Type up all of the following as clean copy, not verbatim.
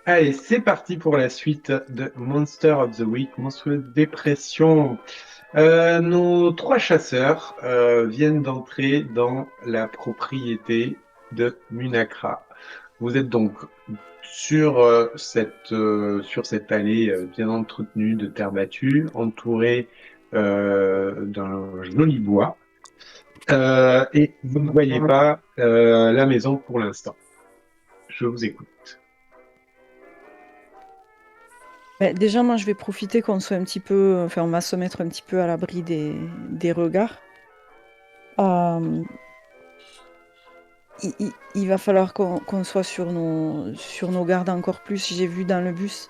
Allez, c'est parti pour la suite de Monster of the Week, Monstrueuse Dépression. Nos trois chasseurs viennent d'entrer dans la propriété de Munakra. Vous êtes donc sur cette allée bien entretenue de terre battue, entourée d'un joli bois, et vous ne voyez pas la maison pour l'instant. Je vous écoute. Déjà, moi, je vais profiter qu'on soit un petit peu, enfin, on va se mettre un petit peu à l'abri des regards. Euh, il va falloir qu'on soit sur nos gardes encore plus. J'ai vu dans le bus.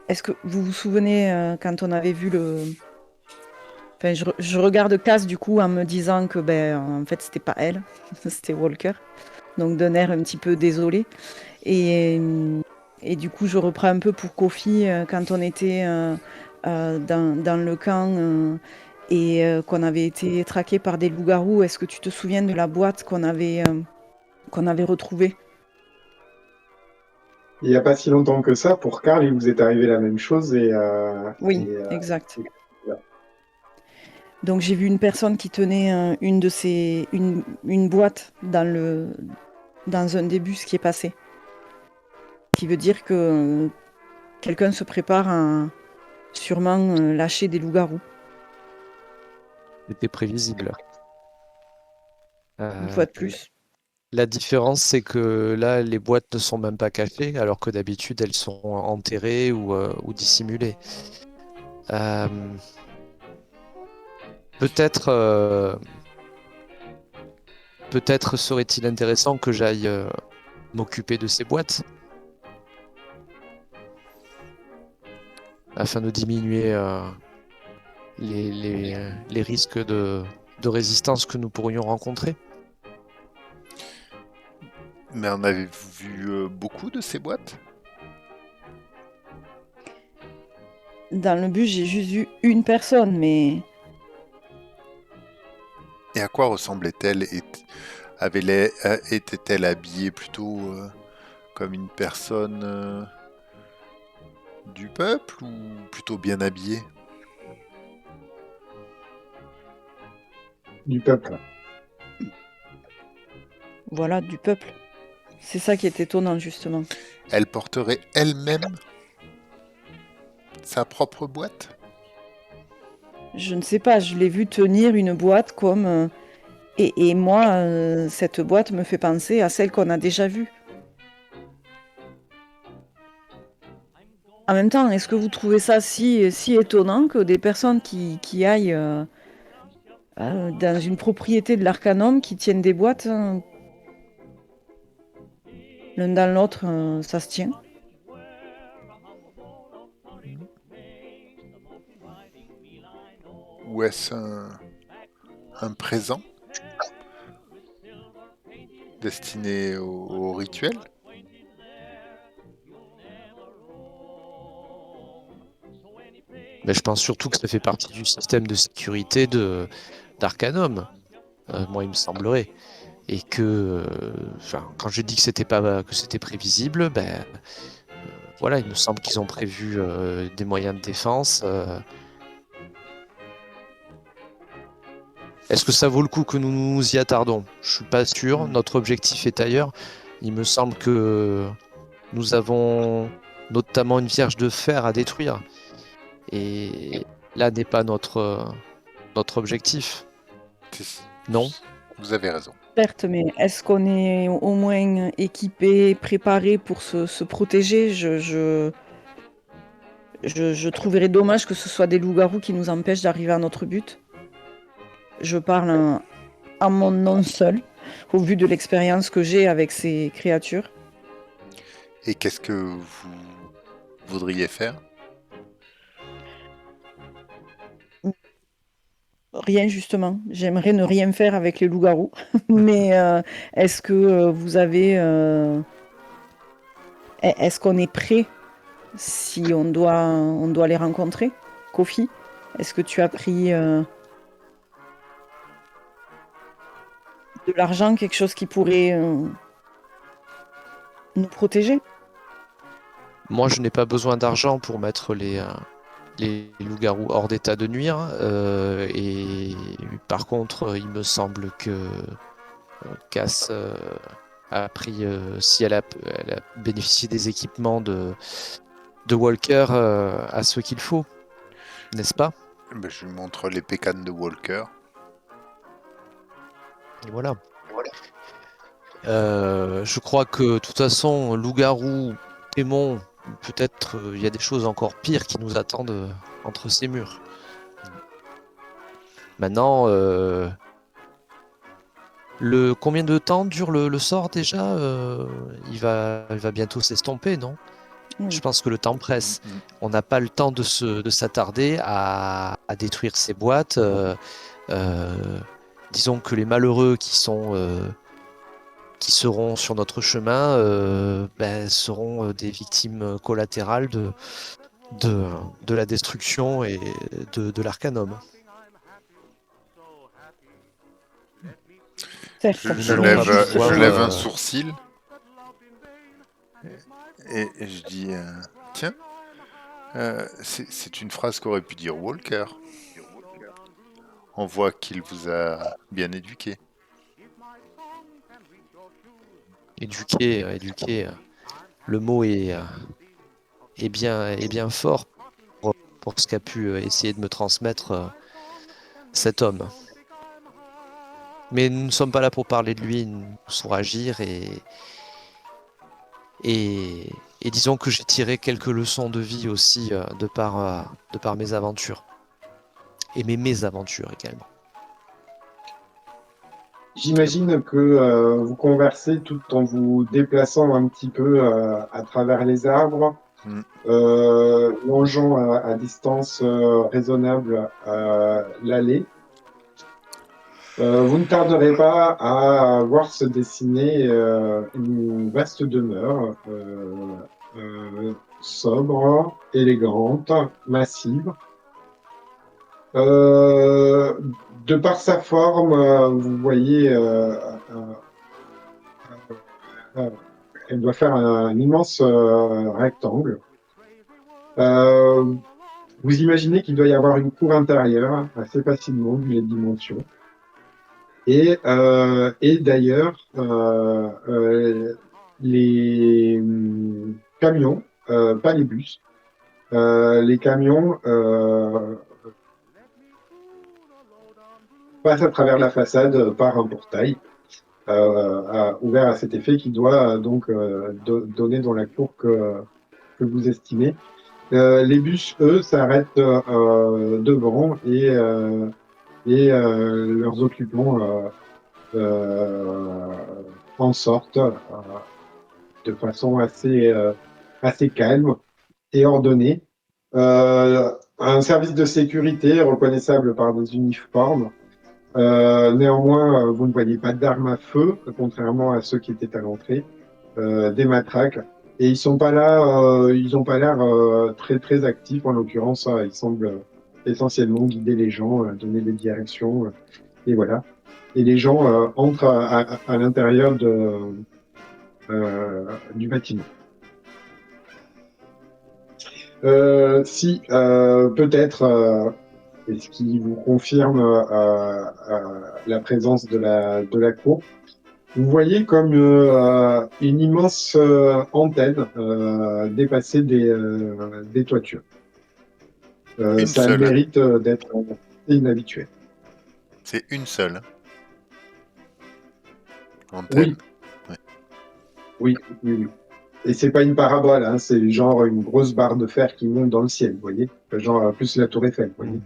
Est-ce que vous vous souvenez quand on avait vu le... Enfin, je regarde Cass du coup en me disant que, en fait, c'était pas elle, c'était Walker. Donc, d'un air un petit peu désolé. Et, et du coup, je reprends un peu pour Kofi quand on était dans le camp qu'on avait été traqué par des loups-garous. Est-ce que tu te souviens de la boîte qu'on avait retrouvée? Il n'y a pas si longtemps que ça, pour Karl, il vous est arrivé la même chose Oui, exact. Donc j'ai vu une personne qui tenait une boîte dans un des bus qui est passé. Qui veut dire que quelqu'un se prépare à sûrement lâcher des loups-garous, C'était prévisible. une fois Euh, de plus. la différence, c'est que là, les boîtes ne sont même pas cachées, alors que d'habitude, elles sont enterrées ou dissimulées. Euh, peut-être, euh, peut-être serait-il intéressant que j'aille m'occuper de ces boîtes afin de diminuer les risques de résistance que nous pourrions rencontrer. Mais en avez-vous vu beaucoup de ces boîtes? Dans le bus, j'ai juste vu une personne, mais Et à quoi ressemblait-elle? Était-elle habillée plutôt comme une personne du peuple ou plutôt bien habillée? du peuple. voilà, du peuple. C'est ça qui est étonnant, justement. Elle porterait elle-même sa propre boîte? Je ne sais pas, je l'ai vu tenir une boîte comme... et moi, cette boîte me fait penser à celle qu'on a déjà vue. En même temps, est-ce que vous trouvez ça si étonnant que des personnes qui aillent dans une propriété de l'Arcanum, qui tiennent des boîtes, l'un dans l'autre, ça se tient? Ou est-ce un présent destiné au rituel? Mais je pense surtout que ça fait partie du système de sécurité d'Arcanum, moi il me semblerait. Et que, enfin, quand je dis que c'était prévisible, voilà, il me semble qu'ils ont prévu des moyens de défense. Est-ce que ça vaut le coup que nous nous y attardons? Je suis pas sûr. Notre objectif est ailleurs. Il me semble que nous avons notamment une vierge de fer à détruire. Et là n'est pas notre objectif. C'est- Non? Vous avez raison. Certes, mais est-ce qu'on est au moins équipé, préparé pour se protéger? Je trouverais dommage que ce soit des loups-garous qui nous empêchent d'arriver à notre but. Je parle à mon nom seul, au vu de l'expérience que j'ai avec ces créatures. Et qu'est-ce que vous voudriez faire? Rien, justement. J'aimerais ne rien faire avec les loups-garous. Mais est-ce que vous avez... est-ce qu'on est prêt si on doit les rencontrer? Kofi, est-ce que tu as pris de l'argent, quelque chose qui pourrait... nous protéger. Moi, je n'ai pas besoin d'argent pour mettre les loups-garous hors d'état de nuire. Et par contre, il me semble que Cass a pris, si elle a bénéficié des équipements de Walker à ce qu'il faut, n'est-ce pas? Ben, je lui montre les pécanes de Walker. Et voilà. Je crois que de toute façon, loup-garou, démon, peut-être il y a des choses encore pires qui nous attendent entre ces murs. Maintenant, combien de temps dure le sort déjà? Il va bientôt s'estomper, non? Oui. Je pense que le temps presse. On n'a pas le temps de s'attarder à détruire ces boîtes. Disons que les malheureux qui seront sur notre chemin seront des victimes collatérales de la destruction et de l'Arcanum. Certes. Je Nous n'allons pas pouvoir, lève un sourcil et je dis tiens, c'est une phrase qu'aurait pu dire Walker. On voit qu'il vous a bien éduqué. Éduquer. Le mot est bien fort pour ce qu'a pu essayer de me transmettre cet homme. Mais nous ne sommes pas là pour parler de lui, nous saurons agir et disons que j'ai tiré quelques leçons de vie aussi de par mes aventures. Et mes mésaventures également. J'imagine que vous conversez tout en vous déplaçant un petit peu à travers les arbres, longeant à distance raisonnable l'allée. Vous ne tarderez pas à voir se dessiner une vaste demeure sobre, élégante, massive. De par sa forme, vous voyez, elle doit faire un immense rectangle. Vous imaginez qu'il doit y avoir une cour intérieure assez facilement vu les dimensions. Et d'ailleurs, les camions, pas les bus, les camions passent à travers la façade par un portail ouvert à cet effet qui doit donc donner dans la cour que vous estimez. Les bus, eux, s'arrêtent devant et leurs occupants en sortent de façon assez calme et ordonnée. Un service de sécurité reconnaissable par des uniformes. Néanmoins, vous ne voyez pas d'armes à feu, contrairement à ceux qui étaient à l'entrée, des matraques. Et ils n'ont pas l'air très très actifs. En l'occurrence, ils semblent essentiellement guider les gens, donner des directions, et voilà. Et les gens entrent à l'intérieur du bâtiment. Peut-être, et ce qui vous confirme la présence de la cour, vous voyez comme une immense antenne dépasser des toitures. Ça a le mérite d'être inhabituel. C'est une seule antenne. Oui. Et c'est pas une parabole, hein, c'est genre une grosse barre de fer qui monte dans le ciel, vous voyez. Genre plus la tour Eiffel, vous voyez.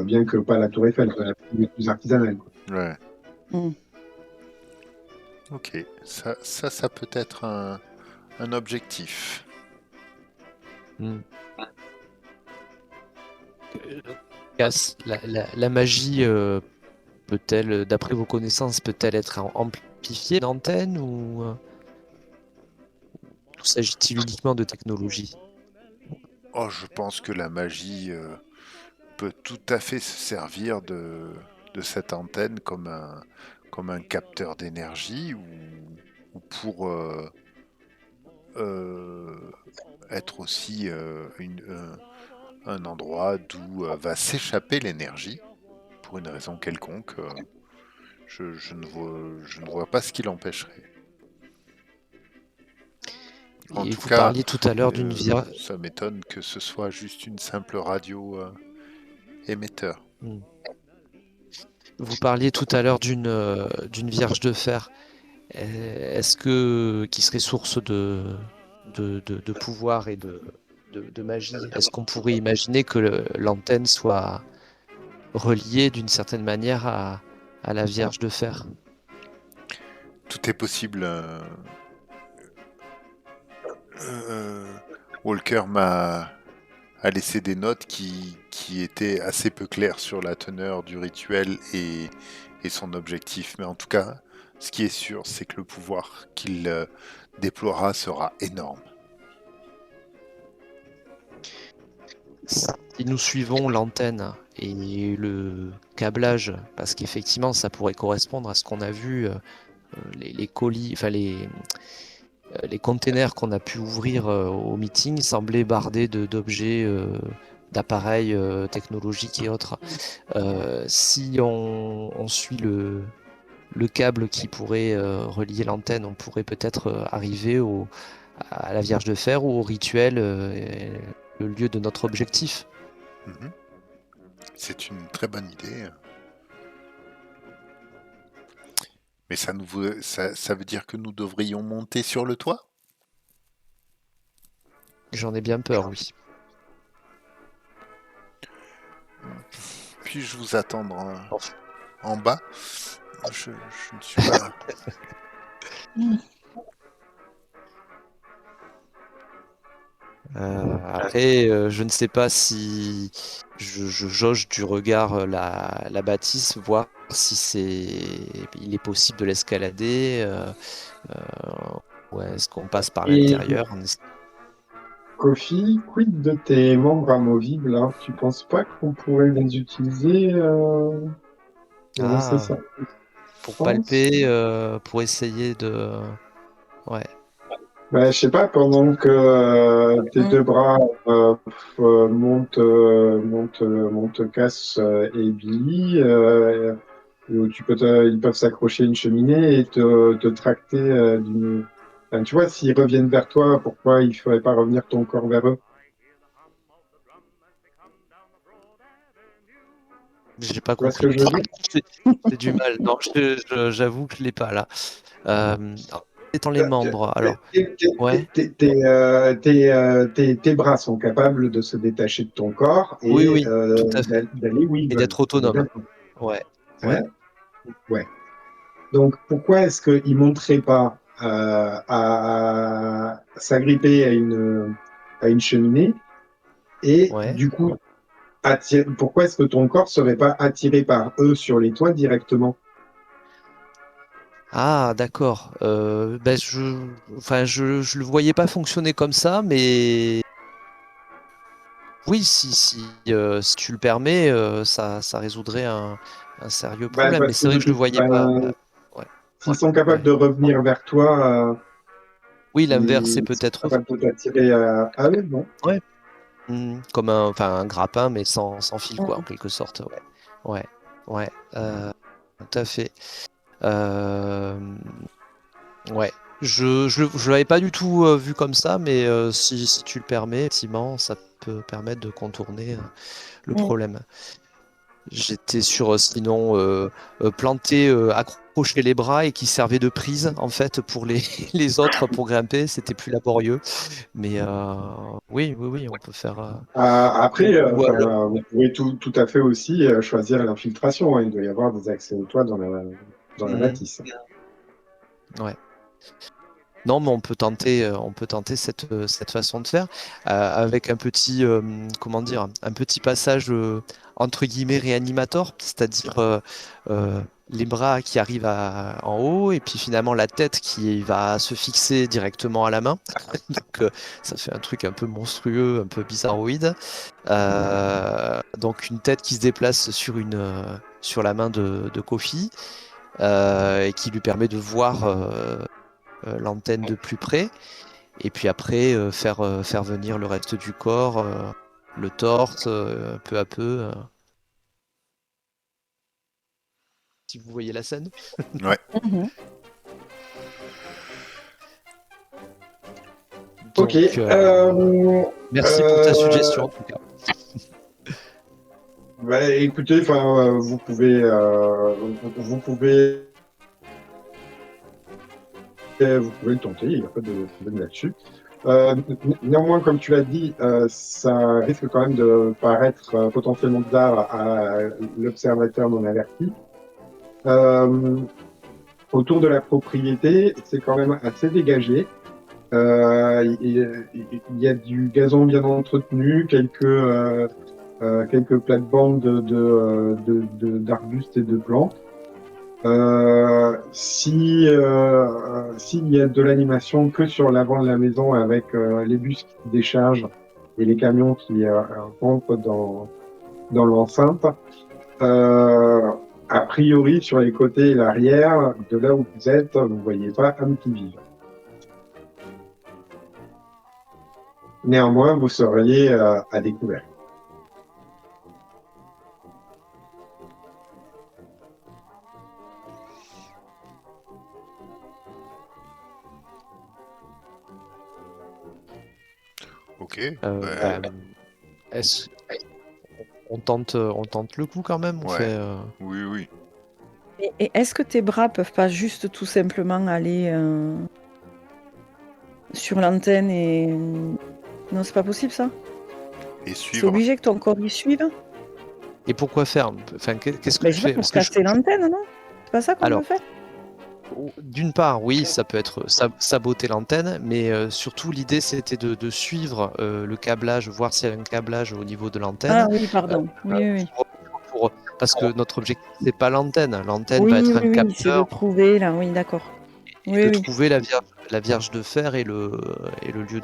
Bien que pas la tour Eiffel, la plus artisanale. Ouais. Ok, ça peut être un objectif. Cass, la magie peut-elle, d'après vos connaissances, peut-elle être amplifiée d'antenne ou s'agit-il uniquement de technologie? Oh, je pense que la magie peut tout à fait se servir de cette antenne comme un capteur d'énergie ou pour être aussi un endroit d'où va s'échapper l'énergie pour une raison quelconque. Je ne vois pas ce qui l'empêcherait. En Et tout vous cas, parliez tout à l'heure d'une ça m'étonne que ce soit juste une simple radio émetteur. Vous parliez tout à l'heure d'une vierge de fer. Est-ce que qui serait source de pouvoir et de magie? Est-ce qu'on pourrait imaginer que l'antenne soit reliée d'une certaine manière à la vierge de fer? Tout est possible. Walker a laissé des notes qui étaient assez peu claires sur la teneur du rituel et son objectif. Mais en tout cas, ce qui est sûr, c'est que le pouvoir qu'il déploiera sera énorme. Si nous suivons l'antenne et le câblage, parce qu'effectivement, ça pourrait correspondre à ce qu'on a vu, les colis, enfin les containers qu'on a pu ouvrir au meeting semblaient bardés d'objets, d'appareils technologiques et autres. Si on suit le câble qui pourrait relier l'antenne, on pourrait peut-être arriver à la Vierge de Fer ou au rituel, le lieu de notre objectif. Mhm. C'est une très bonne idée. Mais ça veut dire que nous devrions monter sur le toit? J'en ai bien peur, oui. Puis-je vous attendre en bas? Je ne suis pas... Après, je ne sais pas si je jauge du regard la bâtisse, voir si il est possible de l'escalader, ou est-ce qu'on passe par Et l'intérieur. Kofi, quid de tes membres amovibles, hein? Tu penses pas qu'on pourrait les utiliser pour lancer ça? Pour pense. palper, pour essayer de... Ouais. Ben, je sais pas, pendant que tes deux bras montent Cass et Billy, où ils peuvent s'accrocher à une cheminée et te tracter d'une... Enfin, tu vois, s'ils reviennent vers toi, pourquoi il ferait pas revenir ton corps vers eux? J'ai pas Tu vois ce que compris. je veux dire? J'ai du mal. Non, j'avoue que je l'ai pas là. Étant les membres, alors. Ouais. Tes bras sont capables de se détacher de ton corps Oui, et oui, tout à fait. d'aller où ils Et veulent. d'être autonome. D'accord. Ouais. Hein? Ouais. Donc, pourquoi est-ce qu'ils ne monteraient pas à s'agripper à une cheminée et Ouais. du coup, pourquoi est-ce que ton corps ne serait pas attiré par eux sur les toits directement? Ah, d'accord. Ben je le voyais pas fonctionner comme ça, mais oui, si tu le permets, ça résoudrait un sérieux problème. Mais Parce c'est que vrai que je le voyais pas. Ouais, s'ils sont capables ouais. de revenir vers toi, Oui, l'inverse, c'est ils sont peut-être aussi. capables de t'attirer à eux, non? Ouais. Comme un grappin, mais sans fil, quoi, en quelque sorte. Ouais, ouais, ouais. Tout à fait. Euh, Ouais, je l'avais pas du tout vu comme ça, mais si tu le permets, effectivement, ça peut permettre de contourner le problème. J'étais sur sinon planter, accrocher les bras et qui servait de prise en fait pour les autres pour grimper, c'était plus laborieux. Mais oui, oui, oui, on peut faire. Après, Ou alors, vous pouvez tout à fait aussi choisir l'infiltration, hein. Il doit y avoir des accès au toit dans la bâtisse. ouais. Non, mais on peut tenter cette façon de faire avec un petit, comment dire, un petit passage entre guillemets réanimateur, c'est-à-dire les bras qui arrivent en haut et puis finalement la tête qui va se fixer directement à la main. Donc ça fait un truc un peu monstrueux, un peu bizarroïde. Donc une tête qui se déplace sur la main de Kofi et qui lui permet de voir l'antenne de plus près. Et puis après, faire venir le reste du corps, le torse, peu à peu. Si vous voyez la scène. Ouais. Mhm. Donc, Ok. merci pour ta suggestion en tout cas. Bah, écoutez, vous pouvez le tenter, il n'y a pas de problème là-dessus. Néanmoins, comme tu l'as dit, ça risque quand même de paraître potentiellement bizarre à l'observateur non averti. Autour de la propriété, c'est quand même assez dégagé. Il y a du gazon bien entretenu, quelques plates-bandes d'arbustes et de plantes. S'il y a de l'animation que sur l'avant de la maison avec les bus qui se déchargent et les camions qui rentrent dans l'enceinte, a priori sur les côtés et l'arrière, de là où vous êtes, vous ne voyez pas âme qui vive. Néanmoins, vous seriez à découvert. Ok. Bah, est-ce on tente le coup quand même. On Ouais. fait, Oui. Et est-ce que tes bras peuvent pas juste tout simplement aller sur l'antenne et... Non, c'est pas possible ça. Et C'est suivre. obligé que ton corps y suive. Et pourquoi faire? Enfin, qu'est-ce que Mais je je sais fais? pas, pour Parce que casser l'antenne, non? C'est pas ça qu'on Alors, veut faire? d'une part, oui, ça peut être saboter l'antenne, mais surtout l'idée c'était de suivre le câblage, voir s'il y a un câblage au niveau de Ah l'antenne. oui, pardon. Oui. Parce que notre objectif c'est pas l'antenne. L'antenne Oui, va être un c'est de capteur trouver là. Oui, d'accord. et de trouver la vierge de fer et le lieu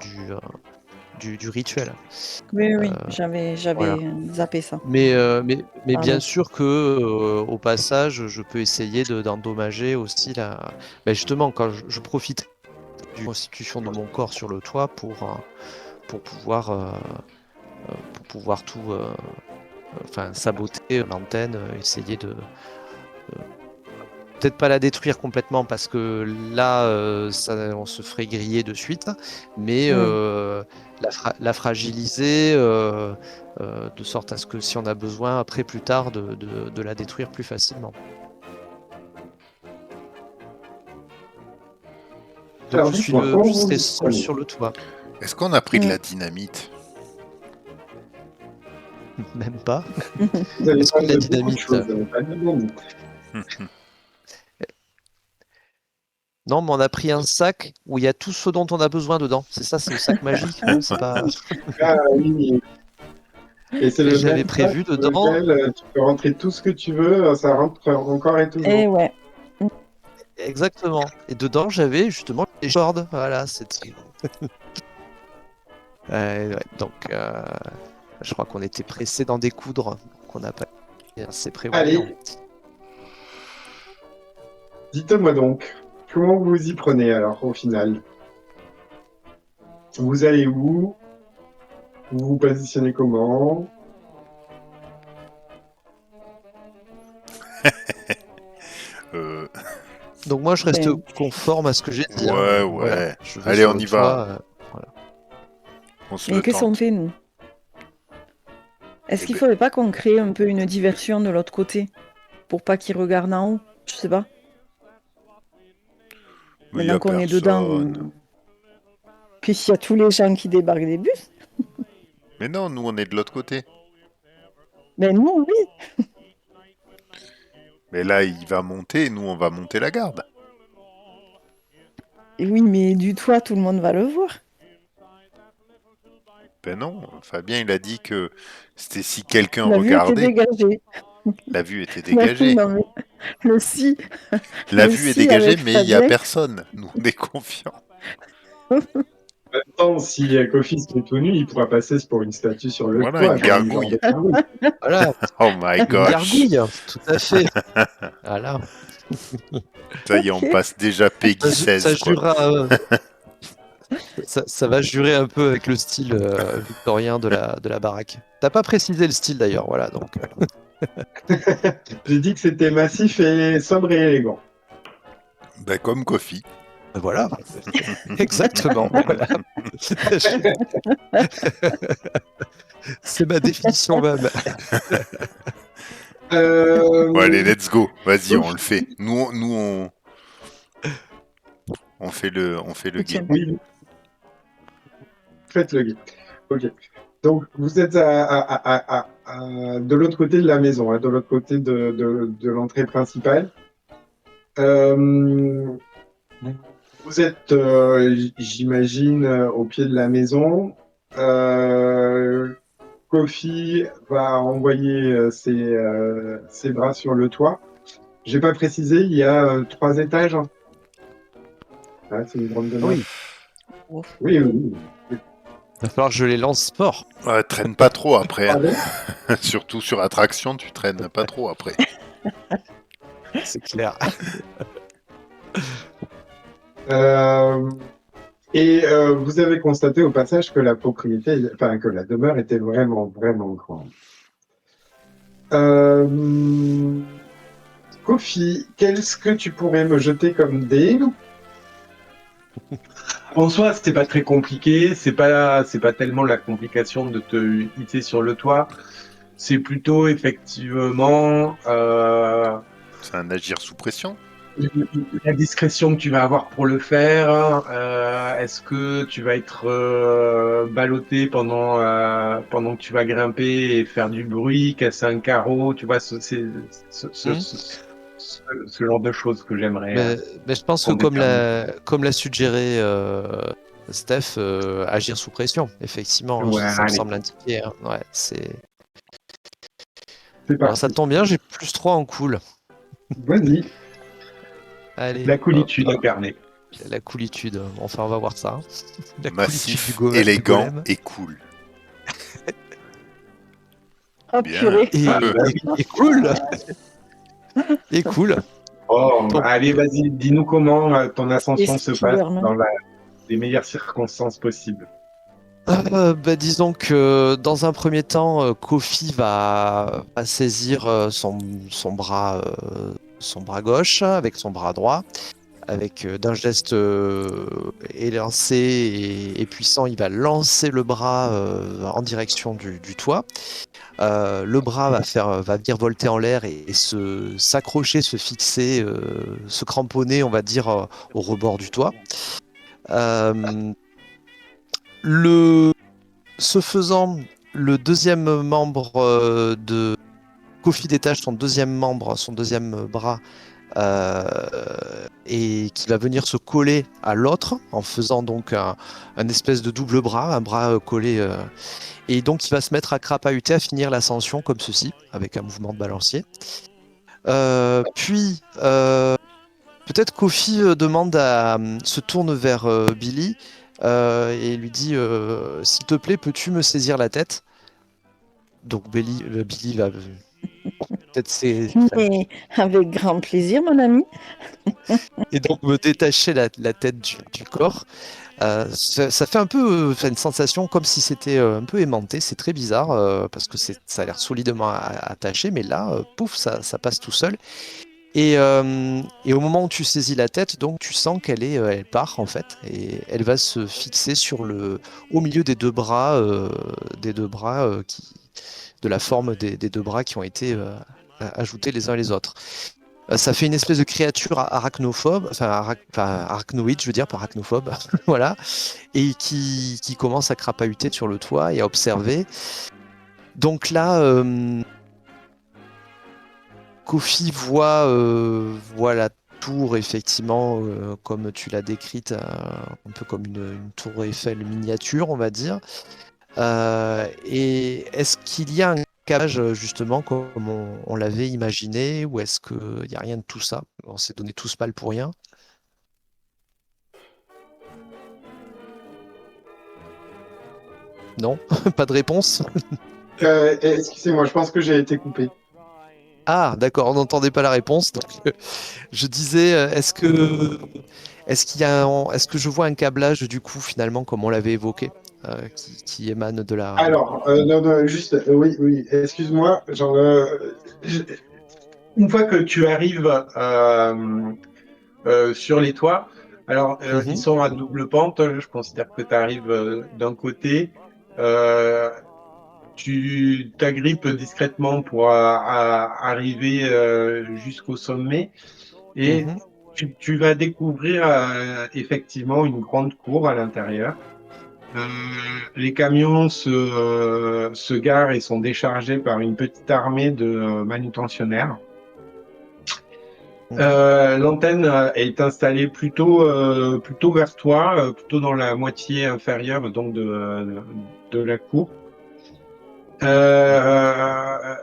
du rituel. Oui. J'avais Voilà. zappé ça. Mais bien Pardon. sûr que au passage, je peux essayer d'endommager aussi justement quand je profite de la constitution de mon corps sur le toit pour pouvoir tout saboter l'antenne, essayer de peut-être pas la détruire complètement parce que là on se ferait griller de suite, mais la fragiliser de sorte à ce que si on a besoin après plus tard de la détruire plus facilement. Donc Alors, je dites-moi, serai comment vous seul y prenez ? sur le toit. Est-ce qu'on a pris de la dynamite? Même pas. Vous avez Est-ce qu'on a de la pas beaucoup de dynamite? choses, vous n'avez pas de dynamite. Non, mais on a pris un sac où il y a tout ce dont on a besoin dedans. C'est ça, c'est le sac magique, non? C'est pas. Ah oui. Et c'est Et le j'avais même prévu sac dedans. dans lequel tu peux rentrer tout ce que tu veux, ça rentre encore et toujours. Et ouais. Exactement. Et dedans, j'avais justement les cordes. Voilà, c'était. Ouais, donc, je crois qu'on était pressé d'en découdre. Qu'on n'a pas été assez prévoyant. Allez, dites-moi donc, comment vous y prenez alors au final? Vous allez où? Vous vous positionnez comment? Donc moi, je reste Ben, conforme à ce que j'ai dit. Ouais. Voilà, je vais Allez, sur on le y toit, va. voilà. On se Mais le qu'est-ce qu'on tente. fait, nous? Est-ce Eh qu'il ben- faudrait pas qu'on crée un peu une diversion de l'autre côté? Pour pas qu'ils regardent en haut? Je sais pas. Mais il y a Maintenant qu'on est dedans. personne. Puis s'il y a tous les gens qui débarquent des bus, Mais non, nous on est de l'autre côté. ben nous, oui. Mais là, il va monter, nous on va monter la garde. Et oui, mais du toit, tout le monde va le voir. Ben non, Fabien il a dit que c'était si quelqu'un La vue était regardait. dégagée. La vue était dégagée. Non, mais le si. La le vue est si dégagée, avec mais il n'y a Fabien. personne. Nous on est confiants. En même temps, si Kofi se met tout nu, il pourra passer pour une statue sur le Voilà, toit. une gargouille. Voilà, Oh my une gosh. gargouille, tout à fait. Voilà. Ça y est, on Ok. passe déjà Peggy Ça 16, quoi. jouera, Ça va jurer un peu avec le style victorien de la baraque. T'as pas précisé le style d'ailleurs, voilà. Donc J'ai dit que c'était massif et sobre et élégant. Bah, comme Kofi. voilà, exactement. Voilà. C'est ma définition même. Euh, Bon, allez, let's go. Vas-y, Ouf. on le fait. On fait le Tiens. game. Oui, faites le guide. Ok. Donc, vous êtes de l'autre côté de la maison, hein, de l'autre côté de l'entrée principale. Euh, Vous êtes, j'imagine, au pied de la maison. Kofi va envoyer ses bras sur le toit. J'ai pas précisé, il y a 3 étages. Ah, c'est une grande demeure. Oui, Ouf. Oui, oui, oui. il va falloir que je les lance sport. Ouais, traîne pas trop après. Hein. Pardon. Surtout sur attraction, tu traînes pas trop après. C'est clair. Vous avez constaté au passage que la propriété, enfin que la demeure était vraiment, vraiment grande. Kofi, qu'est-ce que tu pourrais me jeter comme dé? En soi, c'est pas très compliqué. C'est pas tellement la complication de te hisser sur le toit. C'est plutôt effectivement C'est un agir sous pression. la discrétion que tu vas avoir pour le faire. Est-ce que tu vas être ballotté pendant que tu vas grimper et faire du bruit, casser un carreau, tu vois, ce genre de choses que j'aimerais. Mais je pense que qu'on détermine. comme l'a suggéré Steph, agir sous pression, effectivement, Ouais, ça me allez, semble indiqué. Hein. Ouais, c'est... C'est Alors ça parti. tombe bien, j'ai +3 en cool. Vas-y. Allez, la hop, coolitude incarnée. la coolitude. Enfin, on va voir ça. La Massif, coolitude du élégant golem. et cool. Ah, Bien. purée. Et cool. Et cool. Oh, Bon. allez, vas-y, dis-nous comment ton ascension se passe Spider-Man. dans les meilleures circonstances possibles. Bah, disons que dans un premier temps, Kofi va saisir son bras gauche avec son bras droit, avec d'un geste élancé et puissant, il va lancer le bras en direction du toit. Le bras va virevolter en l'air et s'accrocher, se fixer, se cramponner, on va dire, au rebord du toit. Euh, Ce faisant, le deuxième membre de Kofi détache son deuxième membre, son deuxième bras, et qui va venir se coller à l'autre en faisant donc un espèce de double bras, un bras collé. Et donc il va se mettre à crapahuter, à finir l'ascension comme ceci, avec un mouvement de balancier. Puis peut-être Kofi se tourne vers Billy et lui dit s'il te plaît, peux-tu me saisir la tête? Donc Billy va peut-être Mais avec grand plaisir, mon ami. et donc me détacher la tête du corps. Ça fait un peu une sensation comme si c'était un peu aimanté. C'est très bizarre parce que ça a l'air solidement attaché, mais là, pouf, ça passe tout seul. Et au moment où tu saisis la tête, donc tu sens elle part en fait, et elle va se fixer au milieu des deux bras, de la forme des deux bras qui ont été ajoutés les uns les autres. Ça fait une espèce de créature arachnophobe, arachnoïde, je veux dire, pas arachnophobe, voilà, et qui commence à crapahuter sur le toit et à observer. Donc là, Kofi voit la tour, effectivement, comme tu l'as décrite, un peu comme une tour Eiffel miniature, on va dire. Et est-ce qu'il y a un cage, justement, comme on l'avait imaginé, ou est-ce qu'il n'y a rien de tout ça? On s'est donné tous mal pour rien. Non? Pas de réponse? Excusez-moi, je pense que j'ai été coupé. Ah, d'accord, on n'entendait pas la réponse. Donc, je disais, est-ce que je vois un câblage du coup finalement comme on l'avait évoqué, qui émane de la. Alors, non, non, juste, oui, oui, excuse-moi, Je- Une fois que tu arrives sur les toits, alors ils Mhm, sont à double pente. Je considère que tu arrives d'un côté. Euh, Tu t'agrippes discrètement pour arriver jusqu'au sommet et mhm. tu vas découvrir effectivement une grande cour à l'intérieur. Euh, les camions se garent et sont déchargés par une petite armée de manutentionnaires. Mhm. L'antenne est installée plutôt vers toi, plutôt dans la moitié inférieure donc de la cour. Euh,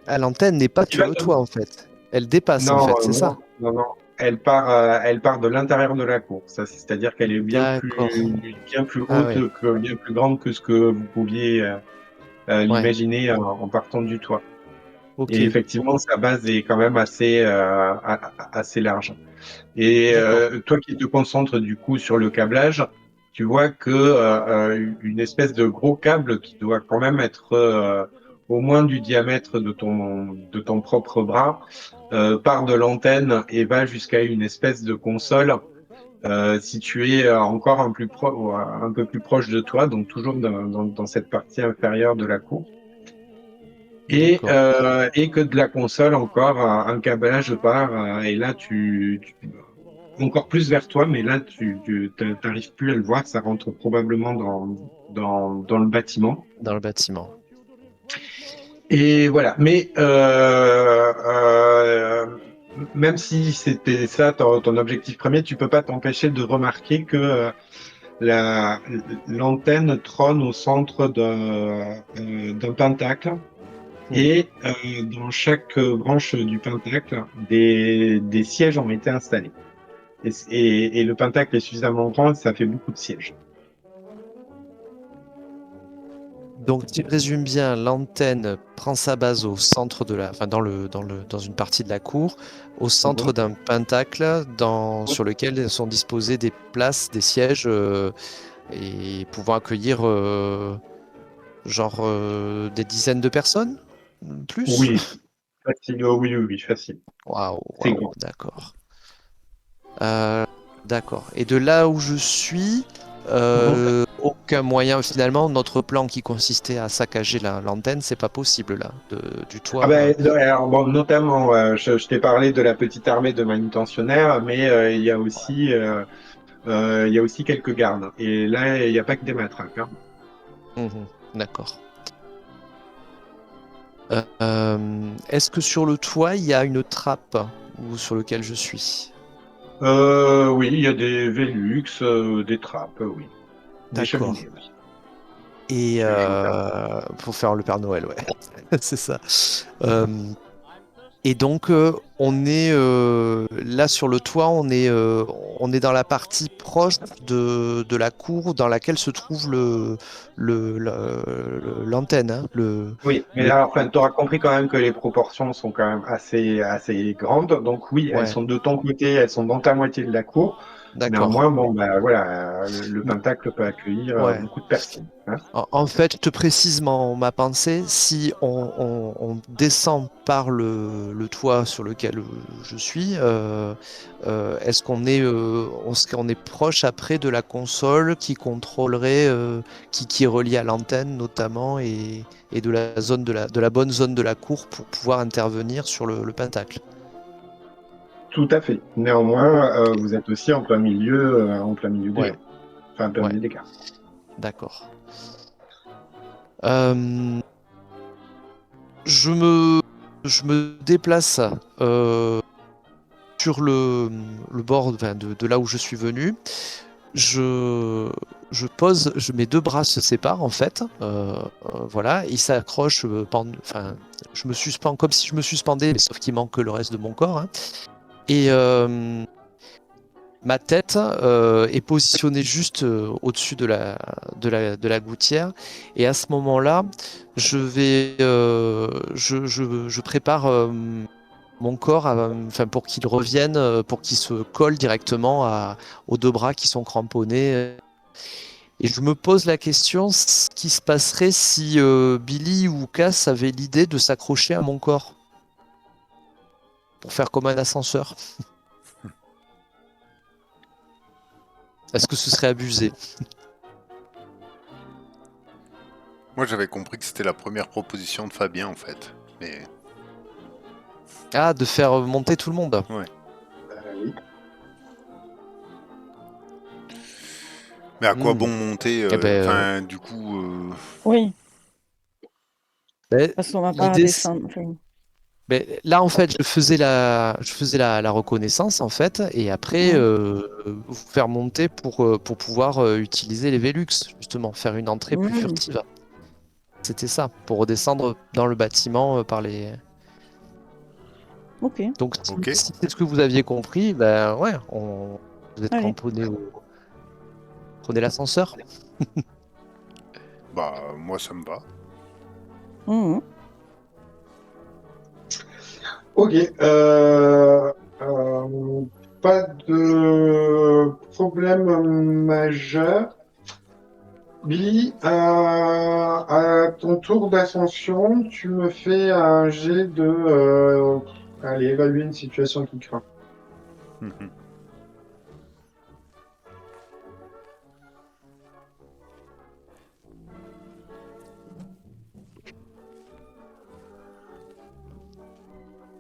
Ah, l'antenne n'est pas tu sur vas le te toit en fait. Elle dépasse en Non, fait, c'est ça? non, non, non. Elle part de l'intérieur de la cour. Ça, c'est-à-dire qu'elle est D'accord. bien plus Ah haute, ouais. bien plus grande que ce que vous pouviez Ouais. l'imaginer en partant du toit. Ok. Et effectivement, sa base est quand même assez large. Et D'accord. toi qui te concentres du coup sur le câblage, tu vois que une espèce de gros câble qui doit quand même être au moins du diamètre de ton propre bras part de l'antenne et va jusqu'à une espèce de console située encore un peu plus proche de toi, donc toujours dans cette partie inférieure de la cour. D'accord. Et que de la console encore un câblage part et là encore plus vers toi, mais là tu t'arrives plus à le voir, ça rentre probablement dans le bâtiment. Dans le bâtiment. Et voilà. Mais même si c'était ça ton objectif premier, tu peux pas t'empêcher de remarquer que la, l'antenne trône au centre d'un pentacle. Mhm. Et dans chaque branche du pentacle, des sièges ont été installés. Et le pentacle est suffisamment grand, ça fait beaucoup de sièges. Donc, si je résume bien, l'antenne prend sa base au centre de la, enfin, dans une partie de la cour, au centre Mhm. d'un pentacle sur lequel sont disposées des places, des sièges, et pouvant accueillir, des dizaines de personnes? Plus? Oui, facile. Oh, oui, oui, oui, facile. Waouh, C'est waouh, grand. d'accord. Euh, d'accord. Et de là où je suis, Mhm. aucun moyen, finalement, notre plan qui consistait à saccager l'antenne, c'est pas possible là, du Ah toit. ben, alors, bon, notamment, je t'ai parlé de la petite armée de manutentionnaires, mais il y a aussi quelques gardes. Et là, il n'y a pas que des matraques, hein. Mhm, d'accord. Est-ce que sur le toit, il y a une trappe sur lequel je suis? Oui, il y a des Velux, des trappes, oui. Des D'accord. cheminées, oui. Et Tu joues au Père pour faire le Père Noël, ouais, c'est ça. Euh, Et donc, on est là sur le toit, on est dans la partie proche de la cour dans laquelle se trouve l'antenne, hein, Oui, mais le, alors, enfin, tu auras compris quand même que les proportions sont quand même assez grandes. Donc oui, elles ouais, sont de ton côté, elles sont dans ta moitié de la cour. d'accord. Néanmoins, bon, bah voilà, le Mais- pentacle peut accueillir Ouais. beaucoup de personnes, hein. En fait, te précisément ma pensée, si on descend par le toit sur lequel je suis, est-ce qu'on est, on est proche après de la console qui contrôlerait, qui est reliée à l'antenne notamment, et de la zone de la bonne zone de la cour pour pouvoir intervenir sur le pentacle. Tout à fait. Néanmoins, vous êtes aussi en plein milieu des Ouais, gens, enfin, en plein ouais, milieu des gars. d'accord. Euh, je me, je me déplace. Sur le bord, enfin, de là où je suis venu, je, mes deux bras se séparent en fait, voilà, ils s'accrochent, enfin, je me suspends comme si je me suspendais, mais sauf qu'il manque le reste de mon corps, hein. Et ma tête est positionnée juste au-dessus de la gouttière. Et à ce moment-là, je prépare mon corps pour qu'il revienne, pour qu'il se colle directement aux deux bras qui sont cramponnés. Et je me pose la question, ce qui se passerait si Billy ou Cass avaient l'idée de s'accrocher à mon corps pour faire comme un ascenseur. Est-ce que ce serait abusé? Moi, j'avais compris que c'était la première proposition de Fabien, en fait. Mais Ah, de faire monter tout le monde. Oui. mais à quoi Hmm. bon monter Eh ben, Enfin, du coup, Oui, Ben, parce qu'on va pas l'idée, c'est- redescendre. Enfin, ben, là, en fait, je faisais la reconnaissance, en fait, et après, ouais. vous faire monter pour pouvoir utiliser les Velux, justement, faire une entrée plus Mhm. furtive. C'était ça, pour redescendre dans le bâtiment par les. Ok, Donc, si, ok. si c'est ce que vous aviez compris, ben ouais, vous êtes allez. cramponné Prenez l'ascenseur. Bah, moi, ça me va. Mhm. Ok. Pas de problème majeur. Billy, à ton tour d'ascension, tu me fais un jet de... allez, évaluer une situation qui craint. Mhm.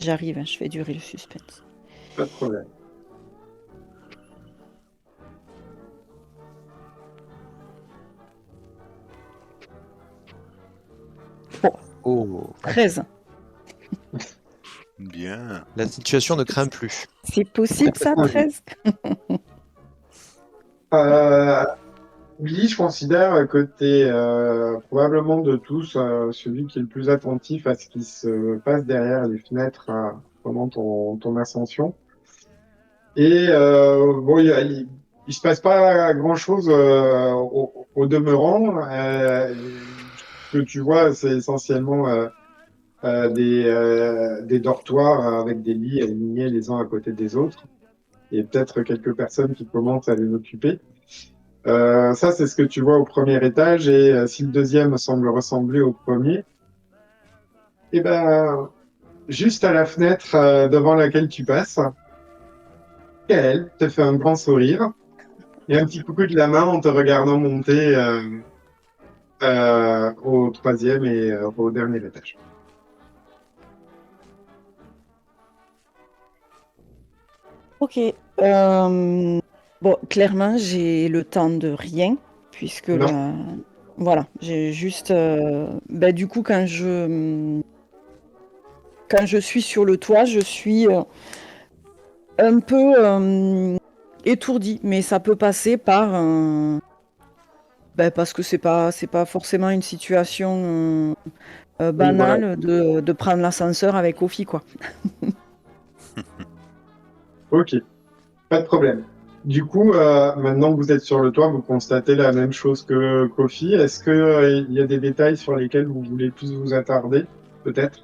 J'arrive, hein, je fais durer le suspense. Pas de problème. Oh, 13. Bien. la situation ne craint plus. C'est possible ça, 13? Euh, Billy, je considère que tu es probablement de tous celui qui est le plus attentif à ce qui se passe derrière les fenêtres pendant ton ascension. Et bon, il se passe pas grand-chose au demeurant. Ce que tu vois, c'est essentiellement des dortoirs avec des lits alignés les uns à côté des autres, et peut-être quelques personnes qui commencent à les occuper. Ça, c'est ce que tu vois au premier étage, et si le deuxième semble ressembler au premier, eh ben, juste à la fenêtre devant laquelle tu passes, elle te fait un grand sourire et un petit coucou de la main en te regardant monter au troisième et au dernier étage. Ok. Bon, clairement, j'ai le temps de rien, puisque Non. là, voilà, j'ai juste. Du coup, quand je suis sur le toit, je suis un peu étourdie, mais ça peut passer par parce que c'est pas forcément une situation Oui, voilà. banale de prendre l'ascenseur avec Ophi, quoi. Ok, pas de problème. Du coup, maintenant que vous êtes sur le toit, vous constatez la même chose que Kofi. Est-ce que, il y a des détails sur lesquels vous voulez plus vous attarder, peut-être?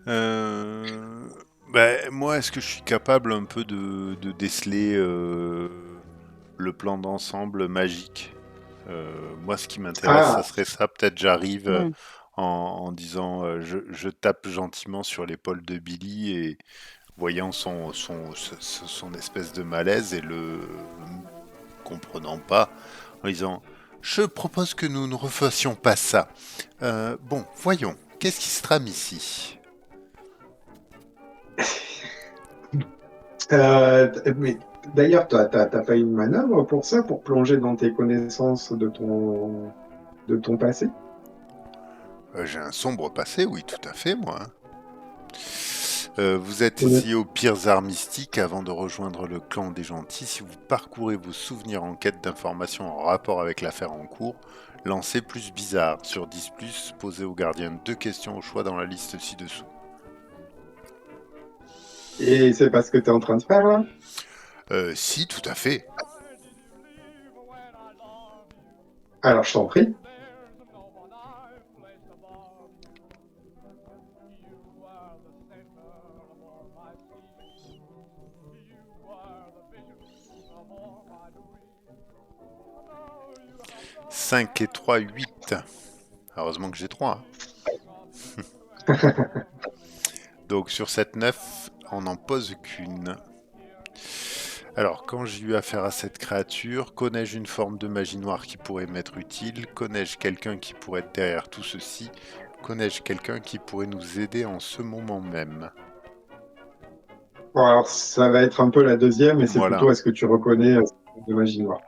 Euh, moi, est-ce que je suis capable un peu de déceler le plan d'ensemble magique? Moi, ce qui m'intéresse, ça Ah, serait ça. Peut-être j'arrive Hmm. en disant, je tape gentiment sur l'épaule de Billy et voyant son espèce de malaise et le comprenant pas, en disant, je propose que nous ne refassions pas ça. Bon, voyons, qu'est-ce qui se trame ici? mais d'ailleurs, t'as pas une manœuvre pour ça, pour plonger dans tes connaissances de ton passé? J'ai un sombre passé, oui, tout à fait, moi. Vous êtes Oui. ici aux pires arts mystiques avant de rejoindre le clan des gentils. Si vous parcourez vos souvenirs en quête d'informations en rapport avec l'affaire en cours, lancez plus bizarre. Sur 10+, posez au gardien 2 questions au choix dans la liste ci-dessous. Et c'est pas ce que tu es en train de faire là? Si, tout à fait. Alors je t'en prie. « 5 et 3, 8. Heureusement que j'ai 3. Donc sur cette 9, on n'en pose qu'une. Alors, quand j'ai eu affaire à cette créature, connais-je une forme de magie noire qui pourrait m'être utile? Connais-je quelqu'un qui pourrait être derrière tout ceci? Connais-je quelqu'un qui pourrait nous aider en ce moment même? Bon, alors ça va être un peu la deuxième, mais c'est Voilà, plutôt est-ce que tu reconnais de magie noire.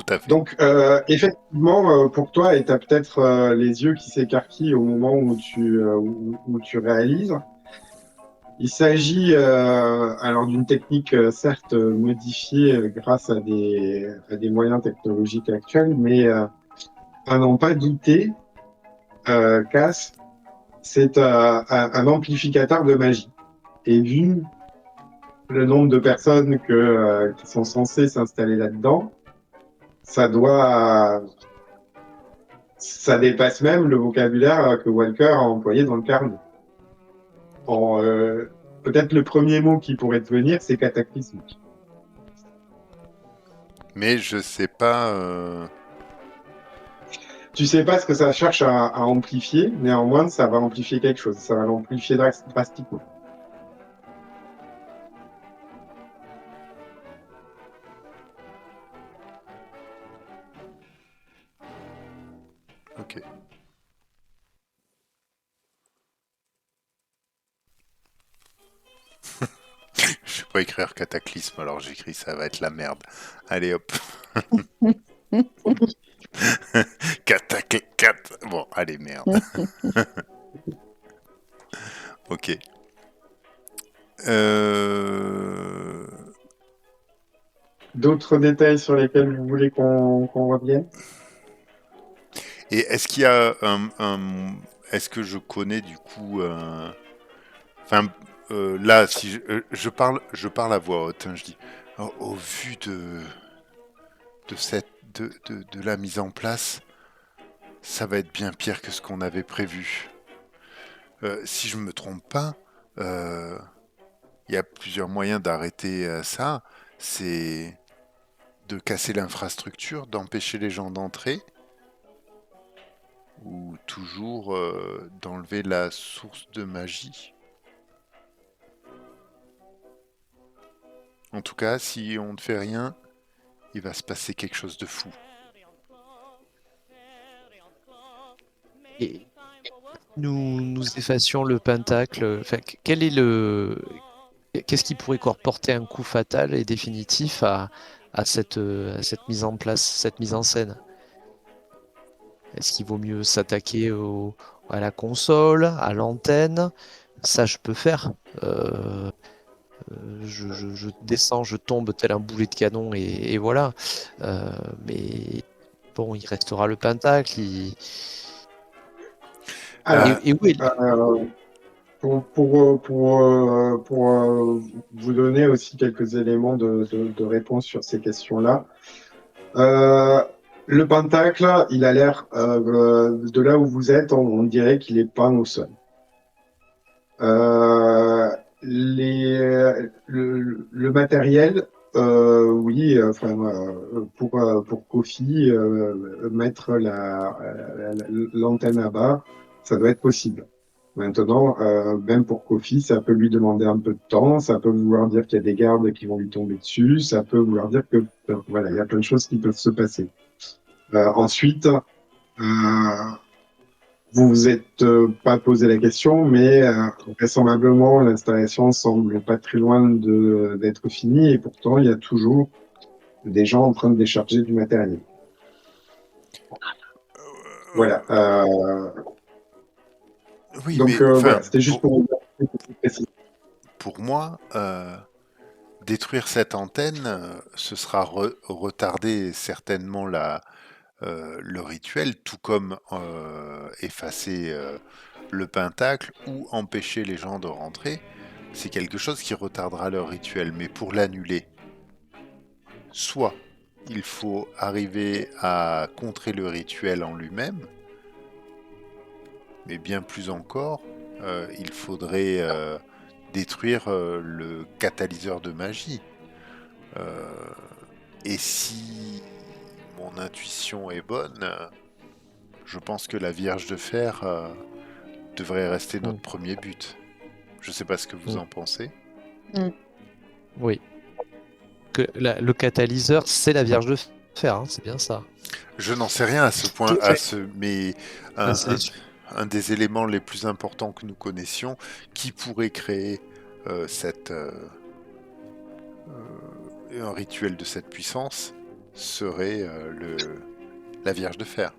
tout à fait. Donc effectivement, pour toi, et tu as peut-être les yeux qui s'écarquillent au moment où tu réalises. Il s'agit alors d'une technique certes modifiée grâce à des moyens technologiques actuels, mais à n'en pas douter, Cass, c'est un amplificateur de magie. Et vu le nombre de personnes qui sont censées s'installer là-dedans, ça ça dépasse même le vocabulaire que Walker a employé dans le carnet. En, peut-être le premier mot qui pourrait te venir, c'est cataclysmique. Mais je sais pas. Tu sais pas ce que ça cherche à amplifier, néanmoins, ça va amplifier quelque chose. Ça va l'amplifier drastiquement. Ok. Je sais pas écrire cataclysme, alors j'écris ça va être la merde. Allez hop. Bon, allez, merde. Ok. Euh... D'autres détails sur lesquels vous voulez qu'on revienne? Et est-ce qu'il y a est-ce que je connais du coup enfin là si je parle à voix haute, hein, je dis au vu de cette de la mise en place, ça va être bien pire que ce qu'on avait prévu. Si je me trompe pas, il y a plusieurs moyens d'arrêter ça. C'est de casser l'infrastructure, d'empêcher les gens d'entrer, ou toujours d'enlever la source de magie. En tout cas, si on ne fait rien, il va se passer quelque chose de fou. Et nous effacions le pentacle. Enfin, quel est le qu'est-ce qui pourrait porter un coup fatal et définitif à à cette mise en place, cette mise en scène? Est-ce qu'il vaut mieux s'attaquer à la console, à l'antenne? Ça, je peux faire. Je descends, je tombe tel un boulet de canon et voilà. Mais bon, il restera le pentacle. Alors, Et où est euh, pour vous donner aussi quelques éléments de réponse sur ces questions-là, euh, le pentacle, il a l'air, de là où vous êtes, on dirait qu'il est pas au sol. Le matériel, oui, enfin, pour Kofi, mettre l'antenne à bas, ça doit être possible. Maintenant, même pour Kofi, ça peut lui demander un peu de temps, ça peut vouloir dire qu'il y a des gardes qui vont lui tomber dessus, ça peut vouloir dire que, voilà, il y a plein de choses qui peuvent se passer. Ensuite, vous vous êtes pas posé la question, mais vraisemblablement, l'installation semble pas très loin d'être finie et pourtant, il y a toujours des gens en train de décharger du matériel. Voilà. Oui, Donc, mais enfin, voilà, c'était juste pour vous préciser. pour moi, détruire cette antenne, ce sera retarder certainement le rituel, tout comme effacer le pentacle ou empêcher les gens de rentrer, c'est quelque chose qui retardera leur rituel. Mais pour l'annuler, soit il faut arriver à contrer le rituel en lui-même, mais bien plus encore, il faudrait détruire le catalyseur de magie. Et si mon intuition est bonne, je pense que la Vierge de Fer devrait rester notre premier but. Je sais pas ce que vous en pensez. Oui. Le catalyseur, c'est la Vierge de Fer, hein, c'est bien ça. Je n'en sais rien à ce point, mais un des éléments les plus importants que nous connaissions, qui pourrait créer un rituel de cette puissance, serait la Vierge de Fer.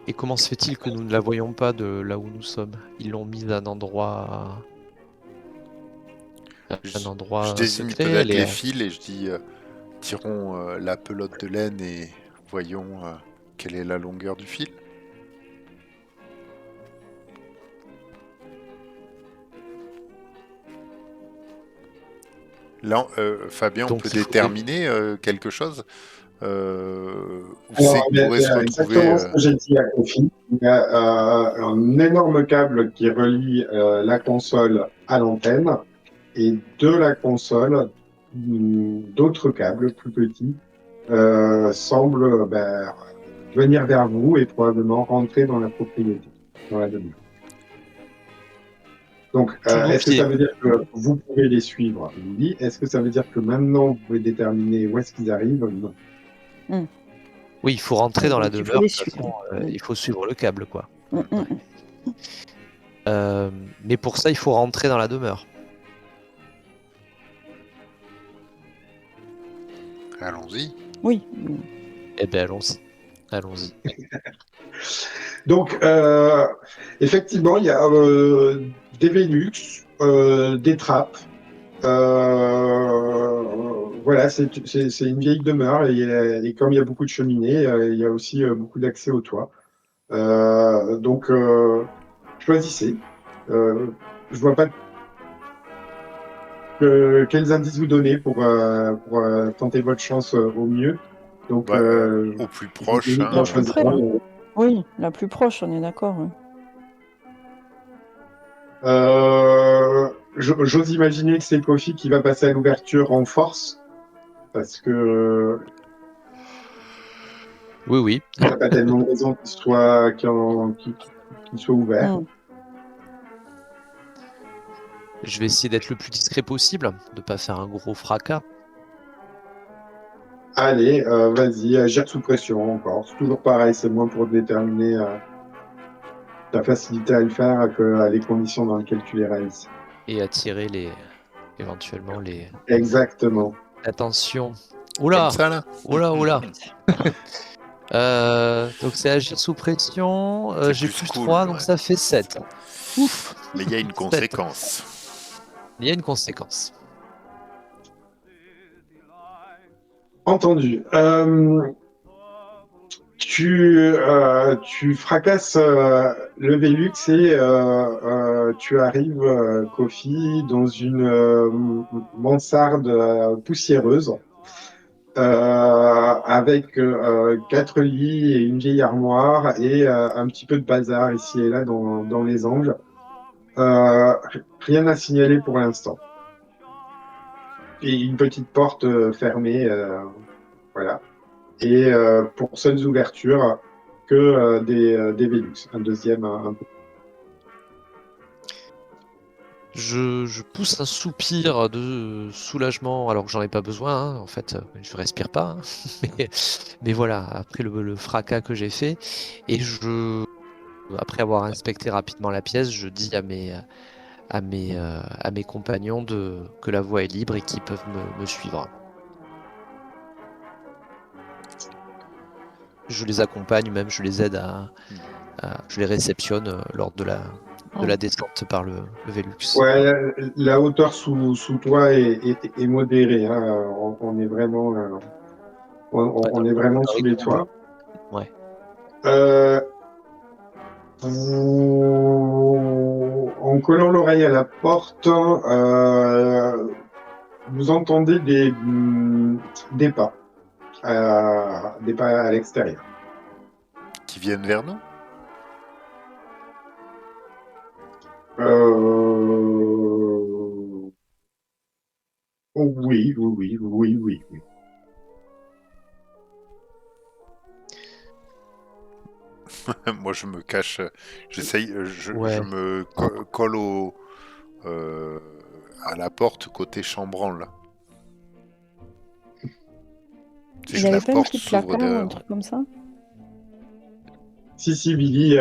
Et comment se fait-il que nous ne la voyons pas de là où nous sommes? Ils l'ont mise à un endroit... Je désigne secret, peut-être les fils et je dis tirons la pelote de laine et voyons quelle est la longueur du fil. Là, Fabien, on peut déterminer quelque chose où c'est qu'on pourrait se retrouver. Exactement ce que j'ai dit à Kofi. Il y a un énorme câble qui relie la console à l'antenne, et de la console, d'autres câbles plus petits semblent venir vers vous et probablement rentrer dans la propriété, dans la demeure. Donc, est-ce que ça veut dire que vous pouvez les suivre? Oui. Est-ce que ça veut dire que maintenant vous pouvez déterminer où est-ce qu'ils arrivent? Non. Oui, il faut rentrer dans la demeure. De toute façon, il faut suivre le câble, quoi. Mais pour ça, il faut rentrer dans la demeure. Allons-y. Oui. Eh bien, allons-y. Donc, effectivement, il y a des Velux, des trappes. Voilà, c'est une vieille demeure et comme il y a beaucoup de cheminées, il y a aussi beaucoup d'accès au toit. Donc, choisissez. Je vois pas quels indices vous donnez pour tenter votre chance au mieux. Donc, au plus proche. Oui, la plus proche, on est d'accord. Oui. J'ose imaginer que c'est Kofi qui va passer à l'ouverture en force, parce que oui. Il n'y a pas tellement de raison qu'il soit ouvert. Je vais essayer d'être le plus discret possible, de ne pas faire un gros fracas. Allez, vas-y, gère sous pression encore. C'est toujours pareil, c'est moins pour déterminer ta facilité à le faire que les conditions dans lesquelles tu les réalises. Et attirer éventuellement les... Exactement. Attention. Oula. Comme ça, là. Oula. Donc c'est agir sous pression. J'ai plus 3, donc ça fait 7. Ouf. Mais il y a une conséquence. Il y a une conséquence. Entendu. Tu fracasses le Velux et tu arrives, Kofi, dans une mansarde poussiéreuse avec 4 lits et une vieille armoire et un petit peu de bazar ici et là dans les angles. Rien à signaler pour l'instant. Et une petite porte fermée, voilà. Et pour seules ouvertures que des Velux. Un deuxième un peu. Je pousse un soupir de soulagement, alors que j'en ai pas besoin, hein. En fait, je respire pas, hein. mais voilà, après le fracas que j'ai fait, et après avoir inspecté rapidement la pièce, je dis à mes compagnons que la voie est libre et qu'ils peuvent me suivre. Je les accompagne, même je les aide je les réceptionne lors de la descente par le Velux. Ouais, la hauteur sous toi est modérée. Hein. On est vraiment, on est vraiment sous les toits. Ouais. En collant l'oreille à la porte, vous entendez des pas à l'extérieur. Qui viennent vers nous? Oui, oui, oui, oui, oui, oui. Moi, je me cache. J'essaye. Je Ouais. me colle à la porte côté chambranle, là. Si Il je n'y la avait pas un porte petit s'ouvre placard ou derrière un nous. truc comme ça? Si, Billy, il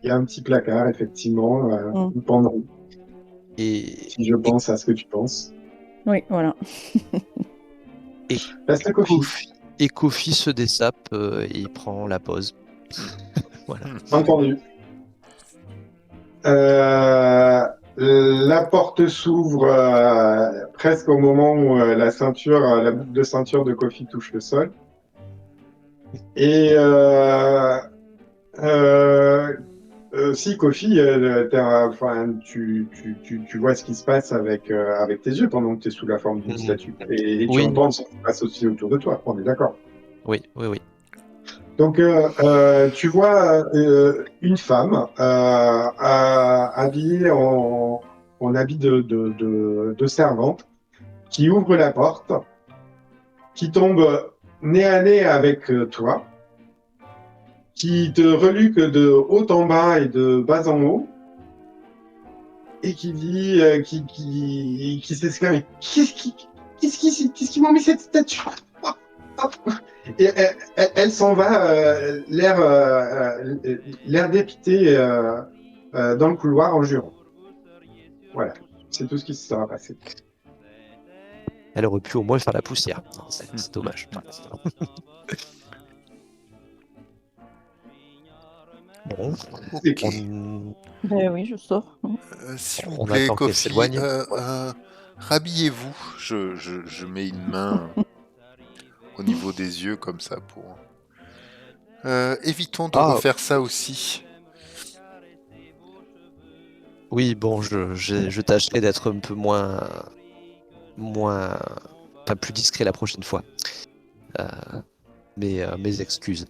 y a un petit placard, effectivement, Mm. une penderie, Et, si je et, pense à ce que tu penses. Oui, voilà. et, Reste Kofi. Kofi se dessape et il prend la pause. Voilà. Entendu. La porte s'ouvre presque au moment où la boucle de ceinture de Kofi touche le sol. Et si Kofi, tu vois ce qui se passe avec tes yeux pendant que tu es sous la forme d'une statue. Et tu Oui. entends ce qui se passe aussi autour de toi, on est d'accord. Oui, oui, oui. Donc, tu vois une femme habillée en habit de servante qui ouvre la porte, qui tombe nez à nez avec toi, qui te reluque de haut en bas et de bas en haut, et qui dit, qui s'exclame, qu'est-ce qui m'a mis cette statue? Et elle s'en va, l'air dépité dans le couloir en jurant. Voilà, c'est tout ce qui se sera passé. Elle aurait pu au moins faire la poussière. Non, c'est dommage. Bon, C'est clair. Ben oui, je sors. S'il vous On plaît, attend qu'elle Kofi, s'éloigne. rhabillez-vous. Je mets une main au niveau des yeux comme ça pour. Évitons de refaire ça aussi. Oui, bon, je tâcherai d'être un peu enfin, plus discret la prochaine fois. Mes excuses.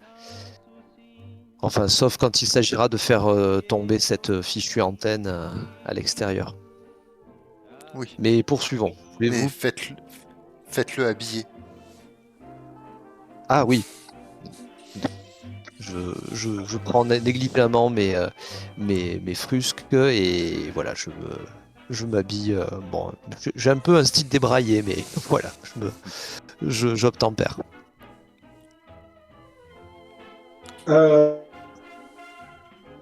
Enfin, sauf quand il s'agira de faire tomber cette fichue antenne à l'extérieur. Oui. Mais poursuivons. Mais Voulez-vous... faites-le habiller. Ah oui. Je prends négligemment mes frusques et voilà, je m'habille. Bon, j'ai un peu un style débraillé, mais voilà, j'obtempère.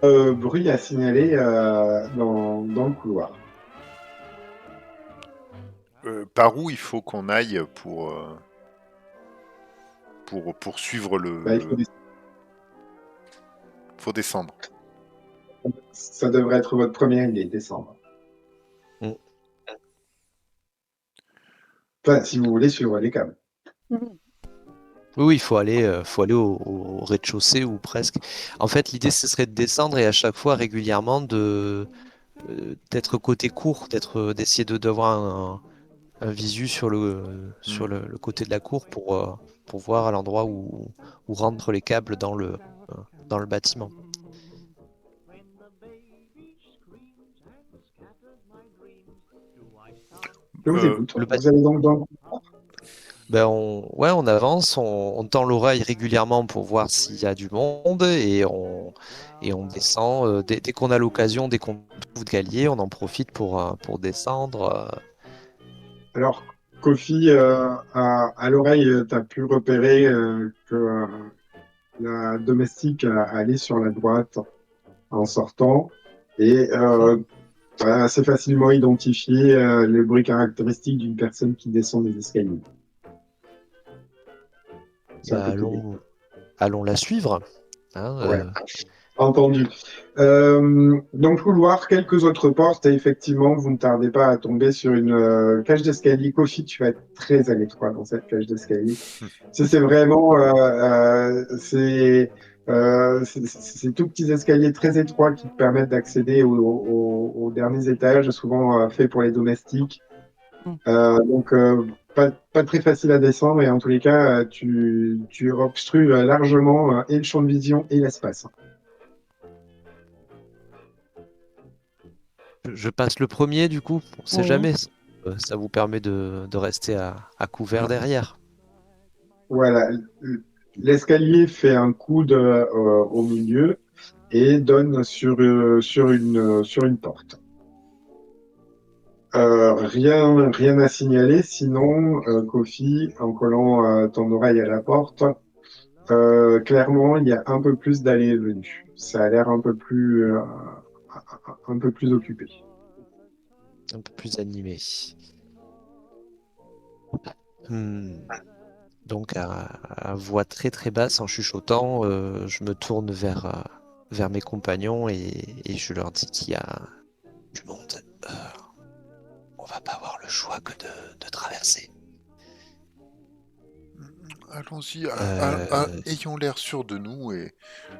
Bruit à signaler dans le couloir. Par où il faut qu'on aille pour suivre le. Bah, il faut descendre. Ça devrait être votre première idée, descendre. Enfin, si vous voulez suivre les câbles. Oui, il faut aller au rez-de-chaussée ou presque. En fait, l'idée, ce serait de descendre et à chaque fois régulièrement d'être côté cour, d'essayer d'avoir un visu sur le côté de la cour pour voir à l'endroit où rentrent les câbles dans le bâtiment. Je vous écoute. Le Vous allez donc dans le couloir. Ben on avance, on tend l'oreille régulièrement pour voir s'il y a du monde et on descend. Dès qu'on a l'occasion, dès qu'on trouve de galier, on en profite pour descendre. Alors, Kofi, à l'oreille, tu as pu repérer que la domestique allait sur la droite en sortant et tu as assez facilement identifié le bruit caractéristique d'une personne qui descend des escaliers. Allons la suivre. Hein, ouais. Entendu. Dans le couloir, quelques autres portes, et effectivement, vous ne tardez pas à tomber sur une cage d'escalier. Kofi, tu vas être très à l'étroit dans cette cage d'escalier. C'est vraiment, Ces tout petits escaliers très étroits qui te permettent d'accéder aux derniers étages, souvent faits pour les domestiques. Mm. Donc, pas très facile à descendre et en tous les cas, tu obstrues largement et le champ de vision et l'espace. Je passe le premier du coup, on sait Oui. jamais. Ça vous permet de rester à couvert derrière. Voilà, l'escalier fait un coude au milieu et donne sur une porte. Rien à signaler, sinon, Kofi, en collant ton oreille à la porte, clairement, il y a un peu plus d'allées et venues. Ça a l'air un peu plus occupé. Un peu plus animé. Hmm. Donc à voix très très basse, en chuchotant, je me tourne vers mes compagnons et je leur dis qu'il y a du monde. Euh, on va pas avoir le choix que de traverser. Allons-y, Euh, ayons l'air sûrs de nous, et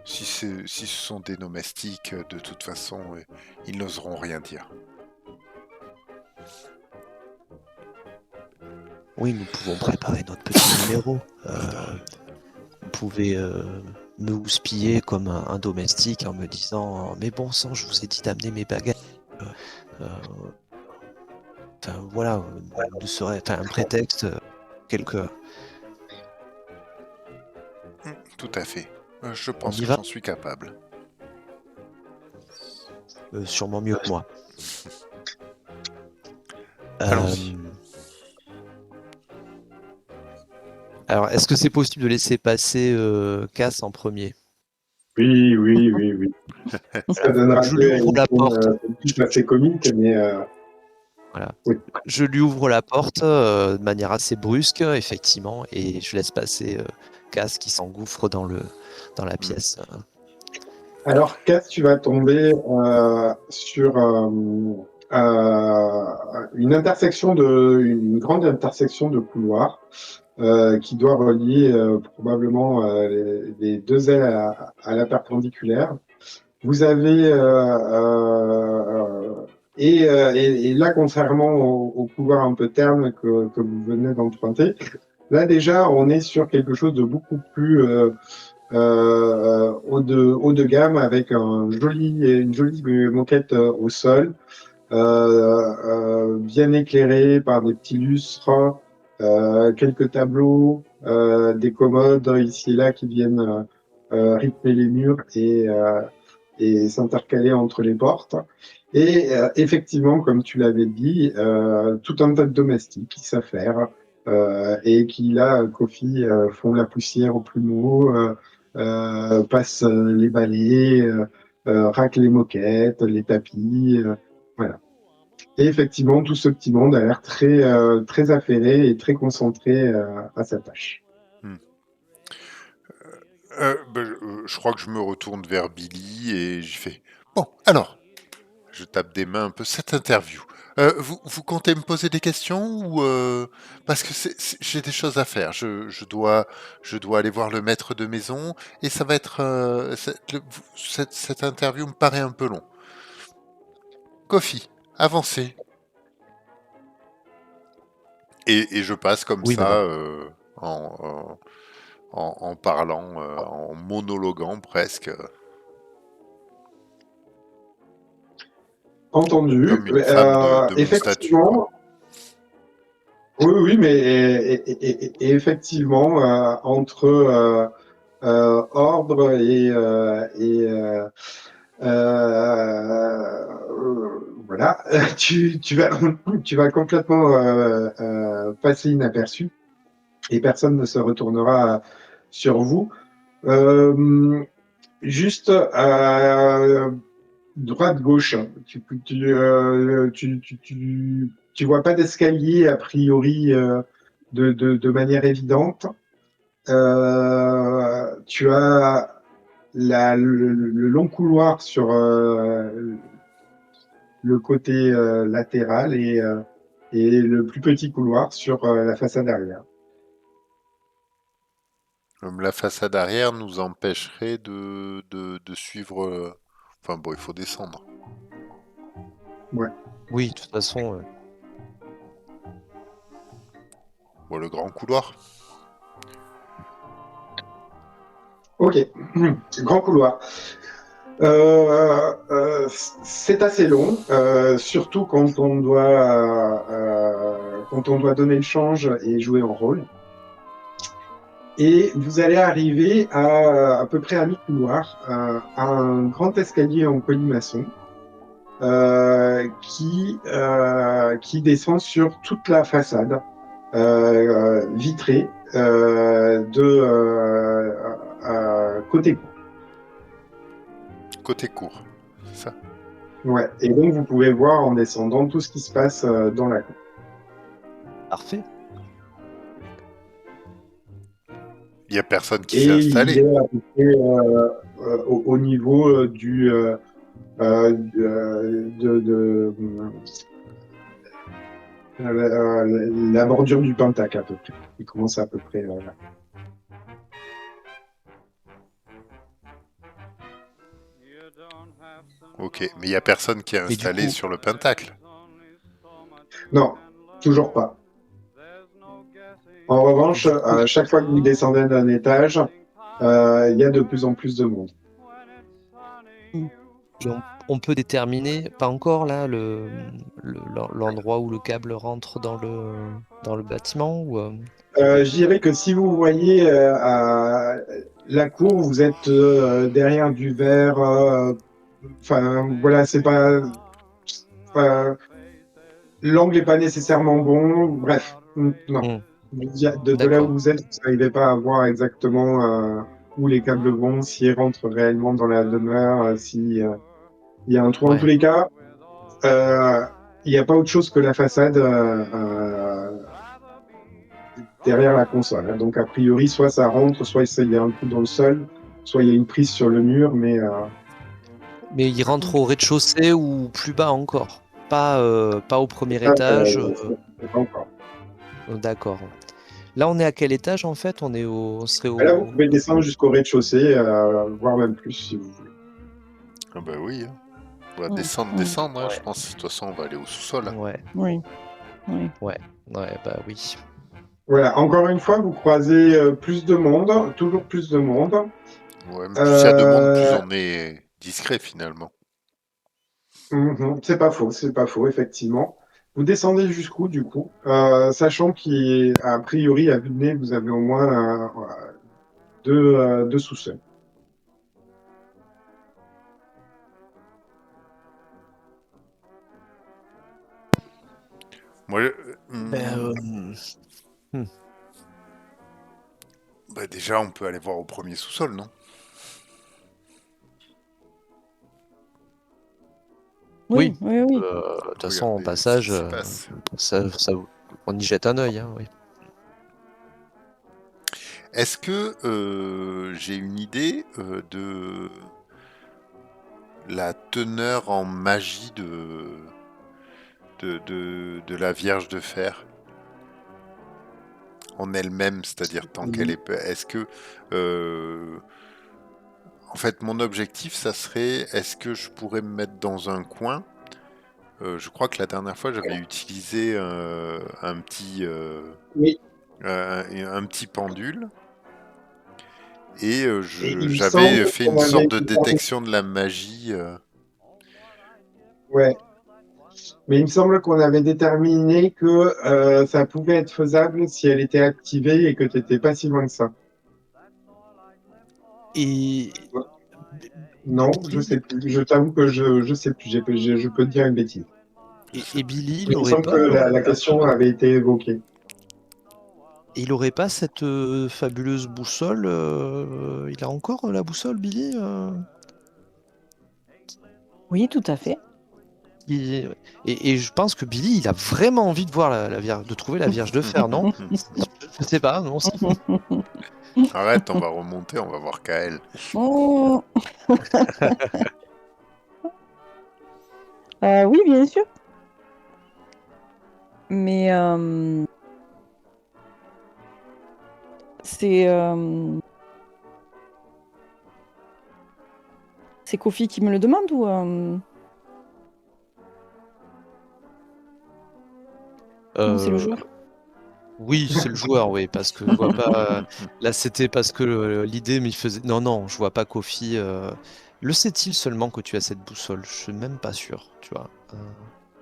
si ce sont des domestiques, de toute façon, ils n'oseront rien dire. oui, nous pouvons préparer notre petit numéro. Vous pouvez me houspiller comme un domestique en me disant mais bon sang, je vous ai dit d'amener mes bagages. Euh, Enfin voilà, ne serait enfin, un prétexte, quelque. Tout à fait. Je On pense y que va? j'en suis capable. Sûrement mieux que moi. Allons-y. Alors, est-ce que c'est possible de laisser passer Cass en premier? Oui. Ça donnera Je lui lieu à ouvre une la scène porte. assez comique, mais Voilà. oui. Je lui ouvre la porte de manière assez brusque, effectivement, et je laisse passer Cass qui s'engouffre dans la pièce. Alors, Cass, tu vas tomber sur une grande intersection de couloirs qui doit relier probablement les deux ailes à la perpendiculaire. Vous avez et là, contrairement au couloir un peu terne que vous venez d'emprunter, là déjà, on est sur quelque chose de beaucoup plus haut de gamme avec une jolie moquette au sol, bien éclairée par des petits lustres, quelques tableaux, des commodes ici et là qui viennent rythmer les murs et s'intercaler entre les portes. Et effectivement, comme tu l'avais dit, tout un tas de domestiques qui s'affairent et qui, là, Kofi, font la poussière au plumeau, passent les balais, raclent les moquettes, les tapis, voilà. Et effectivement, tout ce petit monde a l'air très affairé et très concentré à sa tâche. Je crois que je me retourne vers Billy et j'y fais « Bon, alors !» Je tape des mains un peu cette interview. Vous comptez me poser des questions ou parce que j'ai des choses à faire. Je dois aller voir le maître de maison et ça va être cette interview me paraît un peu long. Kofi, avancez. Et je passe comme Oui, ça madame. en parlant, en monologuant presque, Entendu. comme une femme de mon statut, quoi. Effectivement, oui, mais et effectivement, entre ordre voilà, tu vas complètement passer inaperçu et personne ne se retournera sur vous. Juste droite-gauche, tu vois pas d'escalier a priori de manière évidente. Tu as le long couloir sur le côté latéral et le plus petit couloir sur la façade arrière. La façade arrière nous empêcherait de suivre. Enfin bon, il faut descendre. Oui, de toute façon, Bon, le grand couloir. Ok, grand couloir. C'est assez long, surtout quand on doit donner le change et jouer en rôle. Et vous allez arriver à peu près à mi-couloir, à un grand escalier en colimaçon qui descend sur toute la façade vitrée côté cour. Côté cour. C'est ça. Ouais. Et donc vous pouvez voir en descendant tout ce qui se passe dans la cour. parfait. Il n'y a personne qui Et s'est il installé. est à peu près au niveau la bordure du Pentacle à peu près. Il commence à peu près là. Ok, mais il n'y a personne qui est Mais du installé coup, sur le Pentacle. Non, toujours pas. En revanche, à chaque fois que vous descendez d'un étage, il y a de plus en plus de monde. puis on peut déterminer, pas encore là, l'endroit où le câble rentre dans le bâtiment ou, Je dirais que si vous voyez à la cour, vous êtes derrière du verre. Enfin, voilà, c'est pas. L'angle n'est pas nécessairement bon. Bref, non. Hmm, De là où d'accord. vous êtes, vous n'arrivez pas à voir exactement où les câbles vont, s'ils rentrent réellement dans la demeure, si il y a un trou. En tous Ouais. les cas, il n'y a pas autre chose que la façade derrière la console, hein. Donc, a priori, soit ça rentre, soit il y a un trou dans le sol, soit il y a une prise sur le mur, mais Mais il rentre au rez-de-chaussée ou plus bas encore. Pas au premier ça, étage. c'est pas encore. D'accord. Là, on est à quel étage en fait? On serait Là, vous au. pouvez descendre jusqu'au rez-de-chaussée, voire même plus si vous voulez. Ah bah oui. Hein. On va Mm. descendre. Hein, Ouais. je pense. De toute façon, on va aller au sous-sol. Ouais, Oui. Oui. ouais, bah oui. Voilà, encore une fois, vous croisez plus de monde, toujours plus de monde. Ouais, mais plus il y a de monde, plus Euh, on est discret finalement. c'est pas faux, effectivement. Vous descendez jusqu'où, du coup, sachant qu'a priori, à vue de nez, vous avez au moins deux sous-sols. Moi, Ben, hmm. bah déjà, on peut aller voir au premier sous-sol, non? Oui, Oui. oui, oui. De toute façon, en Regardez ce qui passage, se passe. on y jette un œil, hein, oui. Est-ce que j'ai une idée de la teneur en magie de la Vierge de Fer en elle-même, c'est-à-dire tant qu'elle est... Est-ce que... en fait, mon objectif, ça serait, est-ce que je pourrais me mettre dans un coin? Je crois que la dernière fois, j'avais utilisé un petit... Oui. un petit pendule. Et Et il me j'avais semble fait qu'on une avait... sorte de détection de la magie. Ouais. Mais il me semble qu'on avait déterminé que ça pouvait être faisable si elle était activée et que tu n'étais pas si loin que ça. Et Non, je sais plus. Je t'avoue que je sais plus. Je peux te dire une bêtise. et Billy, Mais il me semble que la question avait été évoquée. il aurait pas cette fabuleuse boussole. Il a encore la boussole, Billy? Oui, tout à fait. Et je pense que Billy, il a vraiment envie de voir de trouver la Vierge de Fer, non? Je sais pas, non? Arrête, on va remonter, on va voir Kael. Oh. Oui, bien sûr. Mais c'est C'est Kofi qui me le demande ou non, c'est le joueur? Oui, c'est le joueur, oui, parce que je vois pas. Là, c'était parce que l'idée m'y faisait. Non, non, je vois pas Kofi. Le sait-il seulement que tu as cette boussole? Je suis même pas sûr, tu vois.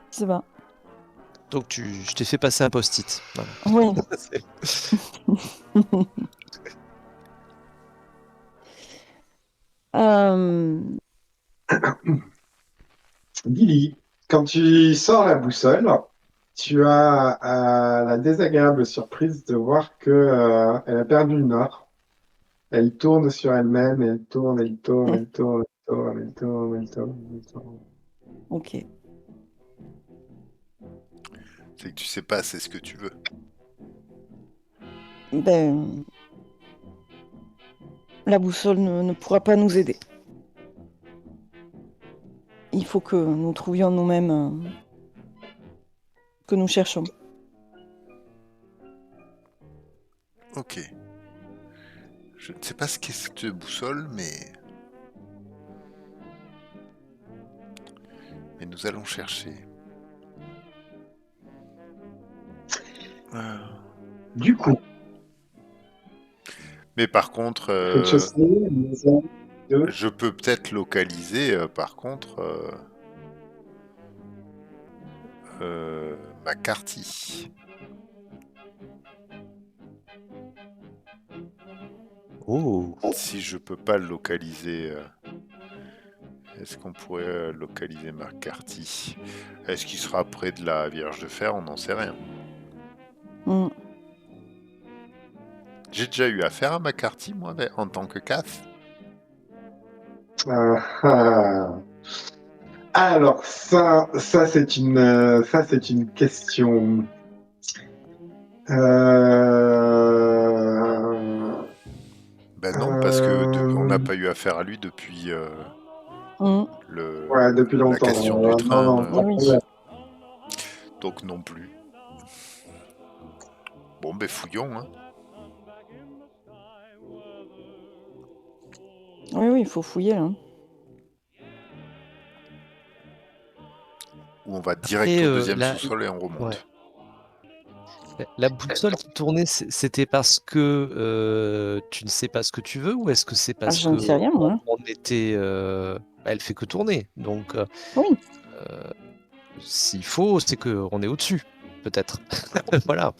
Je sais pas. Donc, je t'ai fait passer un post-it. Voilà. Oui. Billy, quand tu sors la boussole, tu as la désagréable surprise de voir que, elle a perdu le nord. Elle tourne sur elle-même, elle tourne, elle tourne, elle tourne, elle tourne, elle tourne, elle tourne, elle tourne. Ok. C'est que tu sais pas, c'est ce que tu veux. Ben, la boussole ne pourra pas nous aider. Il faut que nous trouvions nous-mêmes que nous cherchons. Ok. Je ne sais pas ce qu'est cette boussole, mais nous allons chercher. Du coup, Mais par contre, rez-de-chaussée, maison, deux. je peux peut-être localiser, par contre, McCarthy. Oh. Si je peux pas le localiser, est-ce qu'on pourrait localiser McCarthy? Est-ce qu'il sera près de la Vierge de Fer? On n'en sait rien. Mm. J'ai déjà eu affaire à McCarthy, moi, en tant que CAF. Ah. Alors ça c'est une question. Ben non, parce que on n'a pas eu affaire à lui depuis Ouais, depuis la longtemps. question du train. Non, pas de problème. Donc non plus. Bon, ben fouillons. Hein. Oui, il faut fouiller là. Ou on va direct Après, au deuxième sous-sol et on remonte. ouais. La boussole qui tournait, c'était parce que tu ne sais pas ce que tu veux ou est-ce que c'est parce j'en que sais rien, moi. on était. Elle fait que tourner. Donc, Oui. s'il faut, c'est qu'on est au-dessus, peut-être. Voilà.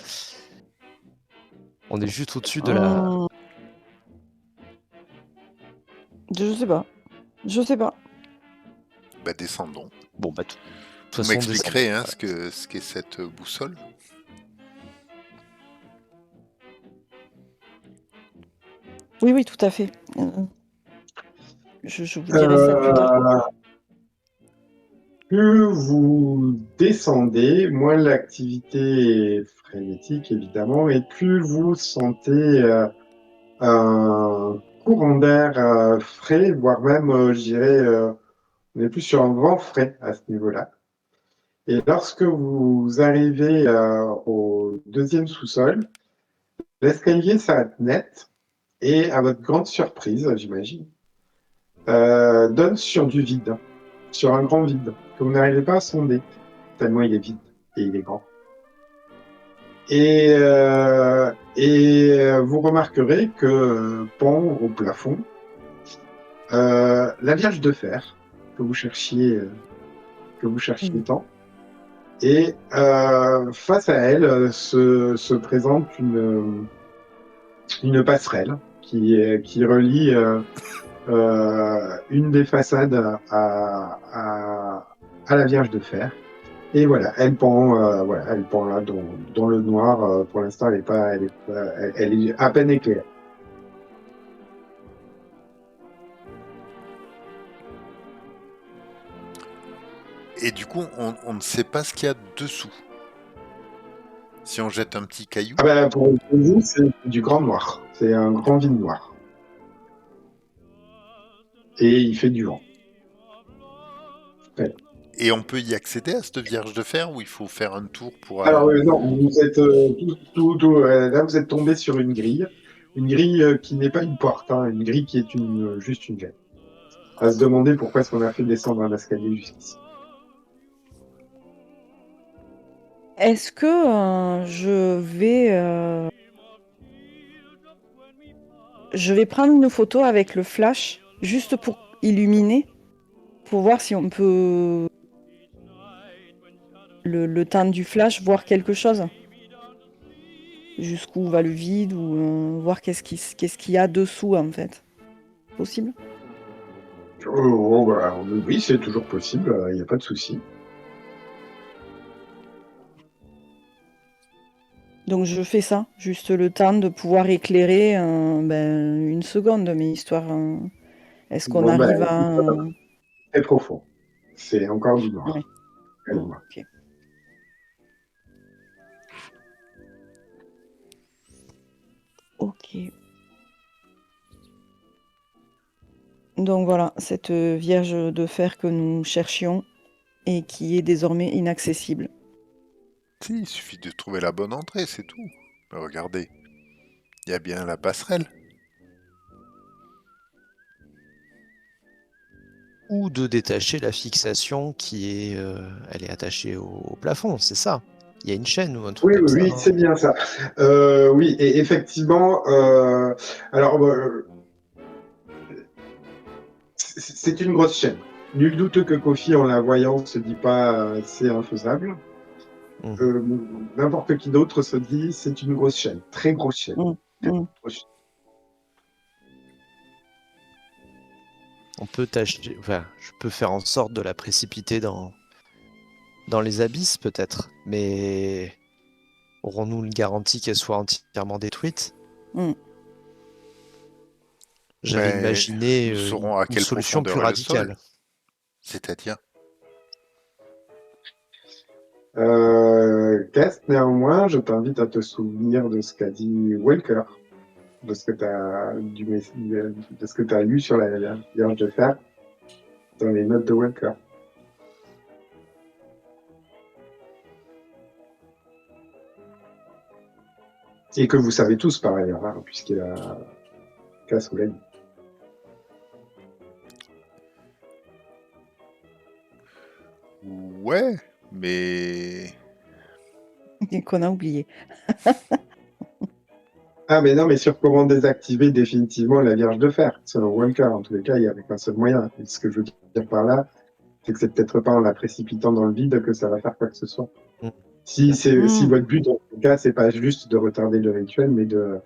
On est juste au-dessus de la. Je sais pas. Je sais pas. Bah descendons. Bon, bah, de toute Vous façon, m'expliquerez descendons. ce qu'est cette boussole? Oui, tout à fait. Je vous dirai ça plus tard. Plus vous descendez, moins l'activité est frénétique évidemment, et plus vous sentez un courant d'air frais, voire même, je dirais, on est plus sur un vent frais à ce niveau-là. Et lorsque vous arrivez au deuxième sous-sol, l'escalier s'arrête net et, à votre grande surprise, j'imagine, donne sur du vide, sur un grand vide que vous n'arrivez pas à sonder, tellement il est vide et il est grand. Et vous remarquerez que pend au plafond la Vierge de Fer que vous cherchiez tant. Et face à elle se présente une passerelle qui relie une des façades à la Vierge de Fer. Et voilà, elle pend là dans le noir. Pour l'instant, elle est à peine éclairée. Et du coup, on ne sait pas ce qu'il y a dessous. Si on jette un petit caillou. Ah ben, pour vous, c'est du grand noir. C'est un grand vide noir. Et il fait du vent. Ouais. Et on peut y accéder à cette Vierge de Fer ou il faut faire un tour pour... Alors non, vous êtes là, vous êtes tombé sur une grille qui n'est pas une porte, hein, une grille qui est juste une grille. à se demander pourquoi est-ce qu'on a fait descendre un escalier jusqu'ici. Est-ce que je vais prendre une photo avec le flash, juste pour illuminer, pour voir si on peut, le temps du flash, voir quelque chose? Jusqu'où va le vide, ou voir qu'est-ce qu'il y a dessous, en fait. Possible? Bah, oui, c'est toujours possible, il n'y a pas de souci. Donc je fais ça, juste le temps de pouvoir éclairer une seconde, mais histoire... est-ce qu'on Bon, arrive à... c'est profond. C'est encore du noir. Ouais. Calme. Ok. Ok. Donc voilà, cette Vierge de fer que nous cherchions et qui est désormais inaccessible. Si, il suffit de trouver la bonne entrée, c'est tout. Mais regardez, il y a bien la passerelle. Ou de détacher la fixation qui est, elle est attachée au plafond, c'est ça. Il y a une chaîne ou un truc Oui, comme ça. oui, c'est bien ça. Oui, et effectivement, alors, c'est une grosse chaîne. Nul doute que Kofi, en la voyant, se dit pas c'est infaisable. N'importe qui d'autre se dit c'est une grosse chaîne, très grosse chaîne. Grosse chaîne. On peut tâcher, enfin, je peux faire en sorte de la précipiter dans les abysses peut-être, mais aurons-nous une garantie qu'elle soit entièrement détruite? J'avais imaginé nous saurons à une quelle solution plus profondeur est le sol. radicale. C'est-à-dire Cass, néanmoins, je t'invite à te souvenir de ce qu'a dit Walker, de ce que tu as lu sur la Vierge de fer dans les notes de Walker. Et que vous savez tous par ailleurs, hein, puisqu'il a Cass vous l'a dit. Ouais, mais... Et qu'on a oublié. Ah, mais non, mais sur comment désactiver définitivement la Vierge de fer, selon Walker. En tous les cas, il n'y avait qu'un seul moyen. Et ce que je veux dire par là, c'est que c'est peut-être pas en la précipitant dans le vide que ça va faire quoi que ce soit. Si votre but, en tout cas, c'est pas juste de retarder le rituel, mais de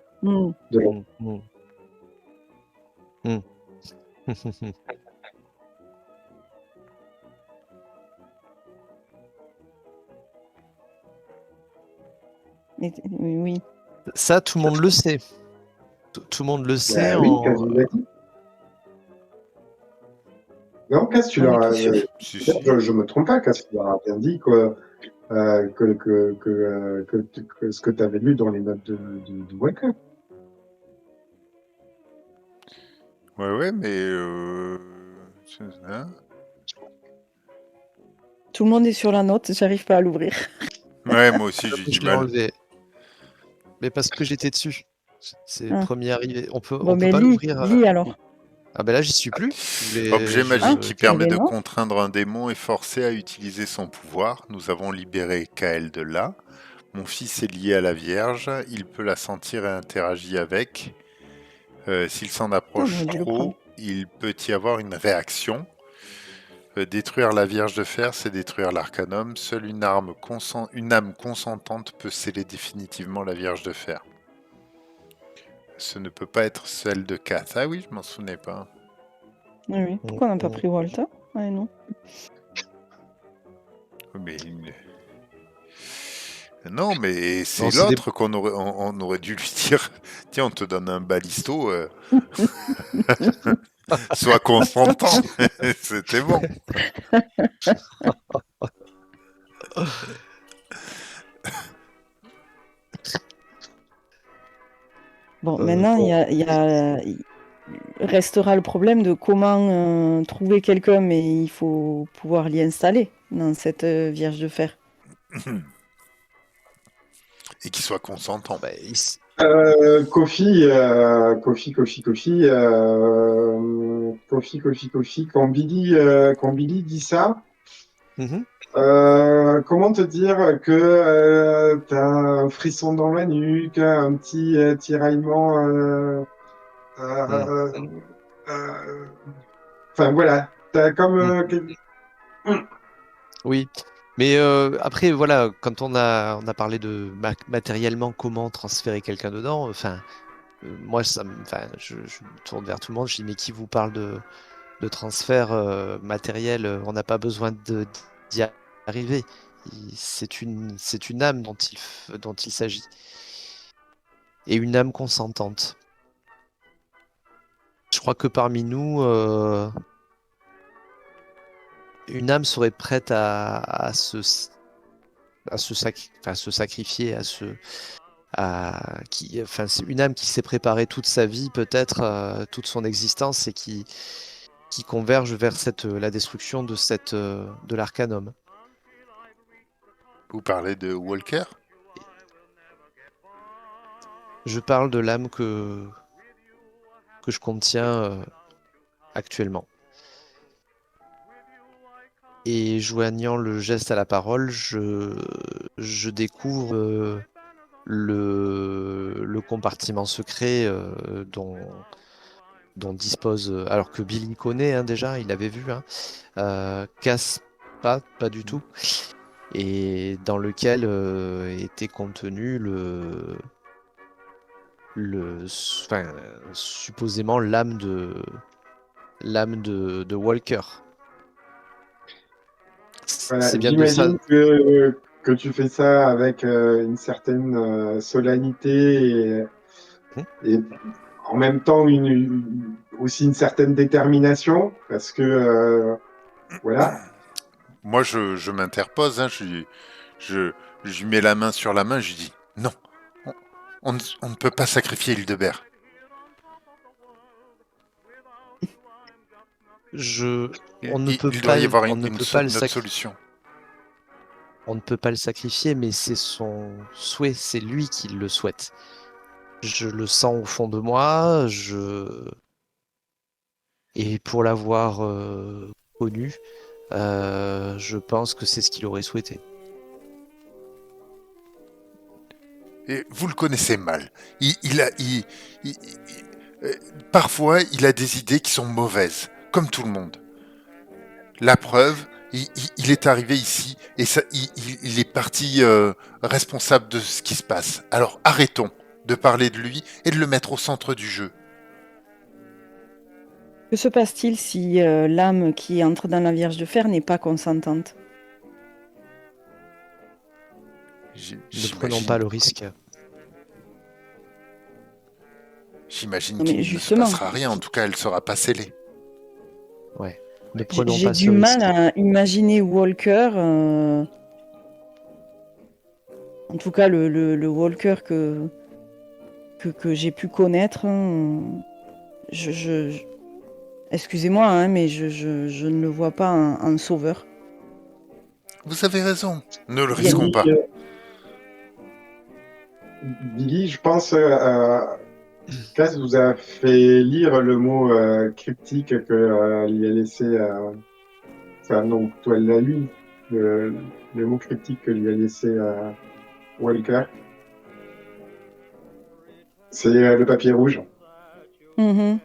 Oui. Ça, tout le monde le sait. Tout le monde le sait. Oui, Cass vous l'a dit. Non, Cass, tu leur as... Je me trompe pas, Cass, tu leur as bien dit que ce que tu avais lu dans les notes de Walker. Ouais, mais... Hein? Tout le monde est sur la note, j'arrive pas à l'ouvrir. Ouais, moi aussi, j'ai du mal. Enlevé. Mais parce que j'étais dessus. C'est le premier arrivé. On peut pas lis, l'ouvrir. Lis alors. Ah ben là, j'y suis plus. Objet magique qui permet de contraindre un démon et forcer à utiliser son pouvoir. Nous avons libéré Kael de là. Mon fils est lié à la Vierge. Il peut la sentir et interagit avec. S'il s'en approche trop, il peut y avoir une réaction. Détruire la Vierge de fer, c'est détruire l'Arcanum. Seule une âme consentante peut sceller définitivement la Vierge de fer. Ce ne peut pas être celle de Cass. Ah oui, je m'en souvenais pas. Oui. Pourquoi on n'a pas pris Walter? Ah non. Mais non, mais c'est l'autre qu'on aurait dû lui dire. Tiens, on te donne un balisto. Sois consentant. C'était bon. Bon, maintenant, il restera le problème de comment trouver quelqu'un, mais il faut pouvoir l'y installer dans cette Vierge de fer. Et qu'il soit consentant. Kofi, quand Billy dit ça, Mhm. comment te dire que t'as un frisson dans la nuque, un petit tiraillement, Mm. euh, enfin voilà, t'as comme Mm. Oui, mais après, voilà, quand on a parlé de matériellement comment transférer quelqu'un dedans, enfin, moi, enfin, je me tourne vers tout le monde, je dis, mais qui vous parle de transfert matériel? On n'a pas besoin d'y arriver. C'est une âme dont il s'agit, et une âme consentante. Je crois que parmi nous, une âme serait prête à se sacrifier, enfin, c'est une âme qui s'est préparée toute sa vie, peut-être toute son existence, et qui converge vers la destruction de l'Arcanum. Vous parlez de Walker? Je parle de l'âme que je contiens actuellement. Et joignant le geste à la parole, je découvre le compartiment secret dont dispose, alors que Billy connaît hein, déjà, il l'avait vu, hein, Cass pas du tout, et dans lequel était contenu enfin, supposément l'âme de Walker. voilà, C'est bien de ça. j'imagine que tu fais ça avec une certaine solennité Hmm. et en même temps aussi une certaine détermination parce que voilà. Moi, je m'interpose, hein, je, je lui mets la main sur la main, je lui dis non, on, on ne peut pas sacrifier Hildebert. On ne peut Il doit y pas, avoir on ne peut pas le une autre sac- solution. on ne peut pas le sacrifier, mais c'est son souhait, c'est lui qui le souhaite. Je le sens au fond de moi, et pour l'avoir connu, je pense que c'est ce qu'il aurait souhaité. Et vous le connaissez mal. Euh, Parfois, il a des idées qui sont mauvaises, comme tout le monde. La preuve, il est arrivé ici et il est parti responsable de ce qui se passe. Alors arrêtons de parler de lui et de le mettre au centre du jeu. Que se passe-t-il si l'âme qui entre dans la Vierge de Fer n'est pas consentante? Ne prenons pas le risque. J'imagine Non, mais qu'il ne se justement, passera rien. En tout cas, elle ne sera pas scellée. Ouais. Ne prenons j'ai pas ce du mal risque. à imaginer Walker, en tout cas le Walker que j'ai pu connaître. Excusez-moi, hein, mais je ne le vois pas en sauveur. Vous avez raison. Ne le Il y a- risquons pas. Billy, je pense Cass vous a fait lire le mot cryptique que lui a laissé. Enfin, non, toi, elle l'a lu, le mot cryptique que lui a laissé Walker. C'est le papier rouge. Mhm.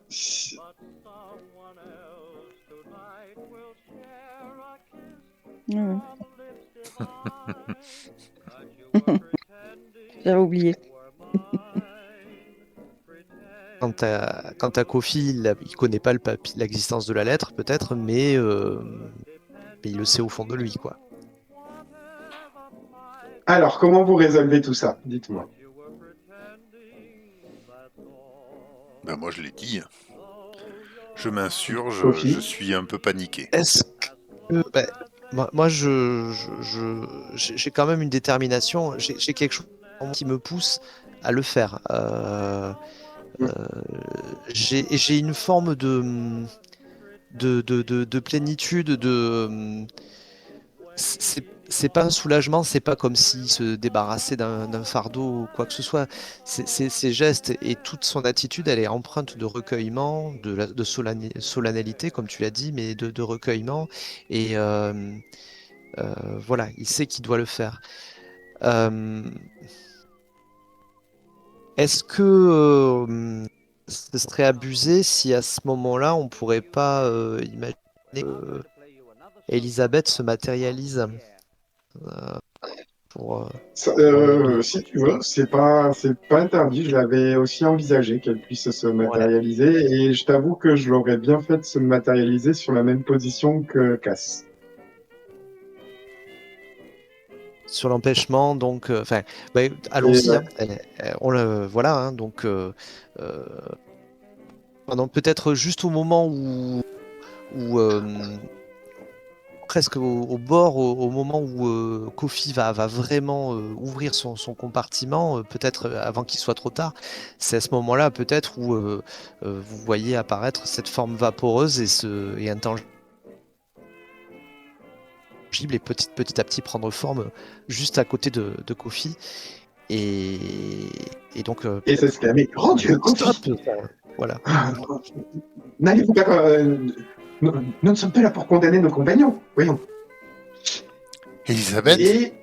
Si- Ouais. J'avais oublié. Quant à Kofi, il connaît pas l'existence de la lettre, peut-être, mais il le sait au fond de lui, quoi. Alors, comment vous résolvez tout ça? Dites-moi. Ben moi, je l'ai dit. Je m'insurge, Kofi? je suis un peu paniqué. Est-ce que moi, j'ai quand même une détermination, j'ai quelque chose qui me pousse à le faire. J'ai une forme de plénitude, c'est pas un soulagement, c'est pas comme s'il se débarrassait d'un fardeau ou quoi que ce soit. Ses gestes et toute son attitude, elle est empreinte de recueillement, de solennalité, comme tu l'as dit, mais de recueillement. Et voilà, il sait qu'il doit le faire. Euh, Est-ce que ce serait abusé si à ce moment-là, on pourrait pas imaginer que Elisabeth se matérialise pour. Si tu veux, c'est pas interdit. Je l'avais aussi envisagé qu'elle puisse se Ouais. matérialiser, et je t'avoue que je l'aurais bien fait de se matérialiser sur la même position que Cass. Sur l'empêchement, donc, enfin, bah, Et, allons-y, hein. On le voilà, hein, donc, euh, peut-être juste au moment où presque au bord, au moment où Kofi va vraiment ouvrir son compartiment, peut-être avant qu'il soit trop tard. C'est à ce moment-là, peut-être, où vous voyez apparaître cette forme vaporeuse et intangible, et petit à petit prendre forme juste à côté de Kofi. Et, et donc, et s'exclamer: Grand Dieu, stop! Kofi! Voilà. N'allez-vous pas. Nous ne sommes pas là pour condamner nos compagnons. Voyons. Elisabeth, Et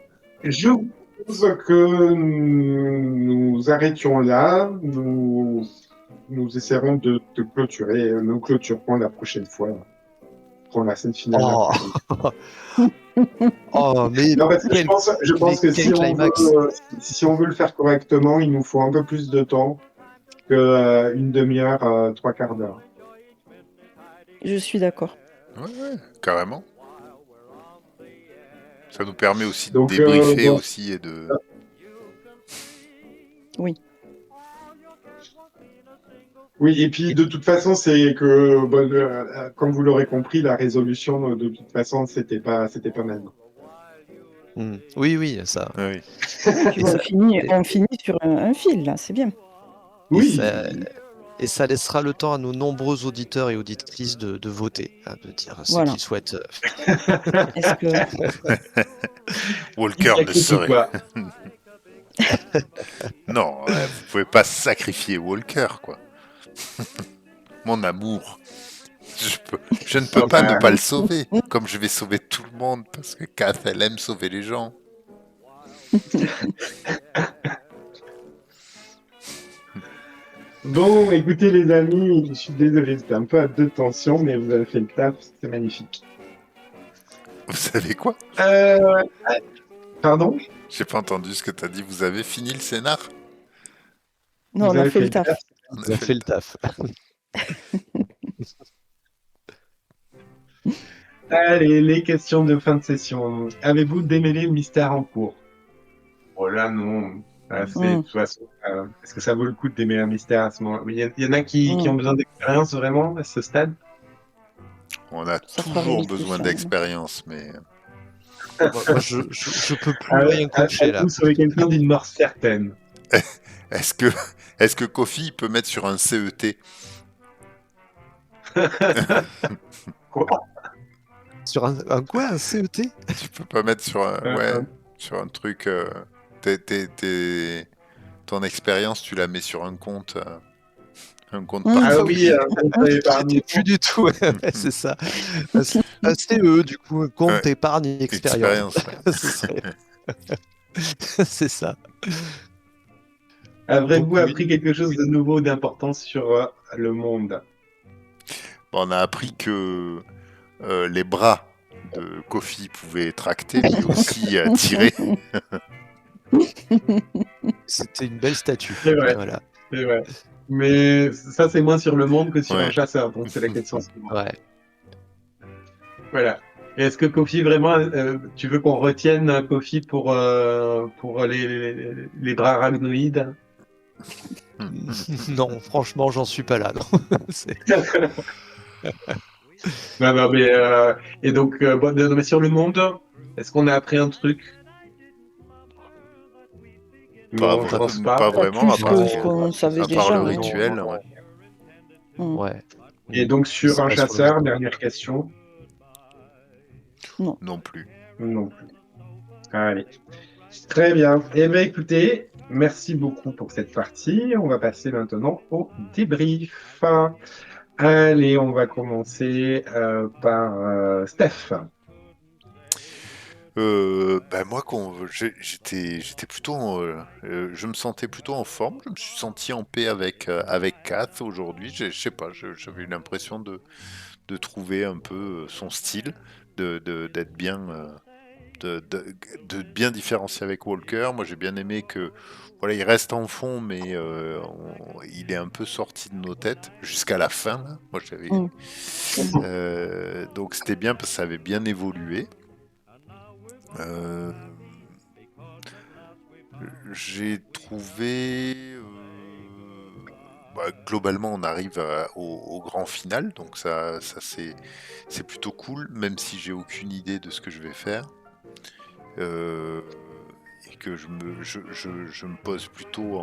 je propose que nous arrêtions là. Nous essaierons de clôturer. Nous clôturerons la prochaine fois. Pour la scène finale la Oh, prochaine. oh, mais Non, parce que je pense que quel climax! si on veut le faire correctement, il nous faut un peu plus de temps que une demi-heure, trois quarts d'heure. Je suis d'accord. ouais, carrément. Ça nous permet aussi de Donc, débriefer bon. aussi et de. Oui. Oui, et puis de toute façon, c'est que, bon, comme vous l'aurez compris, la résolution, de toute façon, c'était pas maintenant. Oui, oui, ça. Oui. Puis on finit sur un fil, là, c'est bien. Oui, Et ça laissera le temps à nos nombreux auditeurs et auditrices de voter, hein, de dire ce Voilà. qu'ils souhaitent. Est-ce que Walker ne Sacrifie serait. quoi. Non, vous pouvez pas sacrifier Walker, quoi. Mon amour. Je ne peux pas ne pas le sauver, comme je vais sauver tout le monde, parce que Kath, elle aime sauver les gens. bon, écoutez les amis, je suis désolé, c'était un peu à deux tensions, mais vous avez fait le taf, c'est magnifique. Vous savez quoi? Pardon? J'ai pas entendu ce que t'as dit. Vous avez fini le scénar? non, Vous on a avez fait le taf. On On a fait le taf. Allez, les questions de fin de session. Avez-vous démêlé le mystère en cours? Oh là, non. De toute façon, est-ce que ça vaut le coup de démêler un mystère à ce moment-là? Il y en a qui ont besoin d'expérience vraiment à ce stade? On a Ça fera toujours vite les besoin gens. d'expérience, mais Moi, je peux plus rien coacher là. Vous serez quelqu'un d'une mort certaine. est-ce que Kofi peut mettre sur un CET? Sur un quoi? Un CET? Tu peux pas mettre sur sur un truc. Ton expérience, tu la mets sur un compte Ah oui, particulier. J'étais plus du tout. Ouais, c'est ça. Un CE, du coup, un compte Ouais. épargne expérience. Expérience. C'est ça. Avez-vous Donc, oui. appris quelque chose de nouveau, d'important sur le monde? On a appris que les bras de Kofi pouvaient tracter, mais aussi tirer. C'était une belle statue. C'est vrai. Voilà. C'est vrai. Mais ça, c'est moins sur le monde que sur Ouais. un chasseur, donc c'est la question suivante. Ouais. Voilà. Et est-ce que Kofi, vraiment, tu veux qu'on retienne Kofi pour les bras arachnoïdes? Non, franchement, j'en suis pas là. Non. Non, mais, et donc, bon, non, mais sur le monde, est-ce qu'on a appris un truc? Non, je pense pas. Pas vraiment, à Plus part, que ce qu'on savait à part déjà. le ouais. rituel. Non. Ouais. Ouais. Et donc, sur C'est un pas sur le chasseur, monde. dernière question. Non plus. Non plus. Allez. Très bien. Eh bien, écoutez, merci beaucoup pour cette partie. On va passer maintenant au débrief. Allez, on va commencer par Steph. Moi, j'étais plutôt, je me sentais plutôt en forme. Je me suis senti en paix avec Kath aujourd'hui. Je sais pas, j'avais eu l'impression de trouver un peu son style, d'être bien, de bien différencier avec Walker. Moi, j'ai bien aimé que, voilà, il reste en fond, mais il est un peu sorti de nos têtes jusqu'à la fin. Là. Moi, j'avais, donc c'était bien parce que ça avait bien évolué. Euh, J'ai trouvé. Globalement, on arrive au grand final, donc ça c'est plutôt cool, même si j'ai aucune idée de ce que je vais faire. Et que je me pose plutôt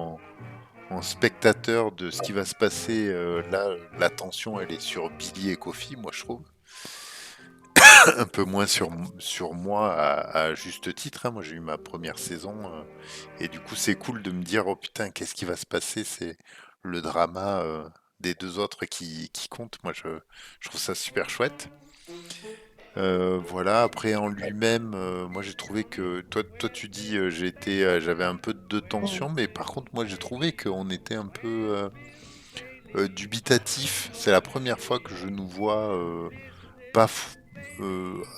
en spectateur de ce qui va se passer. Là, la tension, elle est sur Billy et Kofi, moi, je trouve. Un peu moins sur moi à juste titre. Hein. Moi, j'ai eu ma première saison et du coup, c'est cool de me dire oh putain, qu'est-ce qui va se passer? C'est le drama des deux autres qui compte. Moi, je trouve ça super chouette. Voilà. Après, en lui-même, moi, j'ai trouvé que toi, tu dis j'avais un peu de tension, mais par contre, moi, j'ai trouvé qu'on était un peu dubitatif. C'est la première fois que je nous vois pas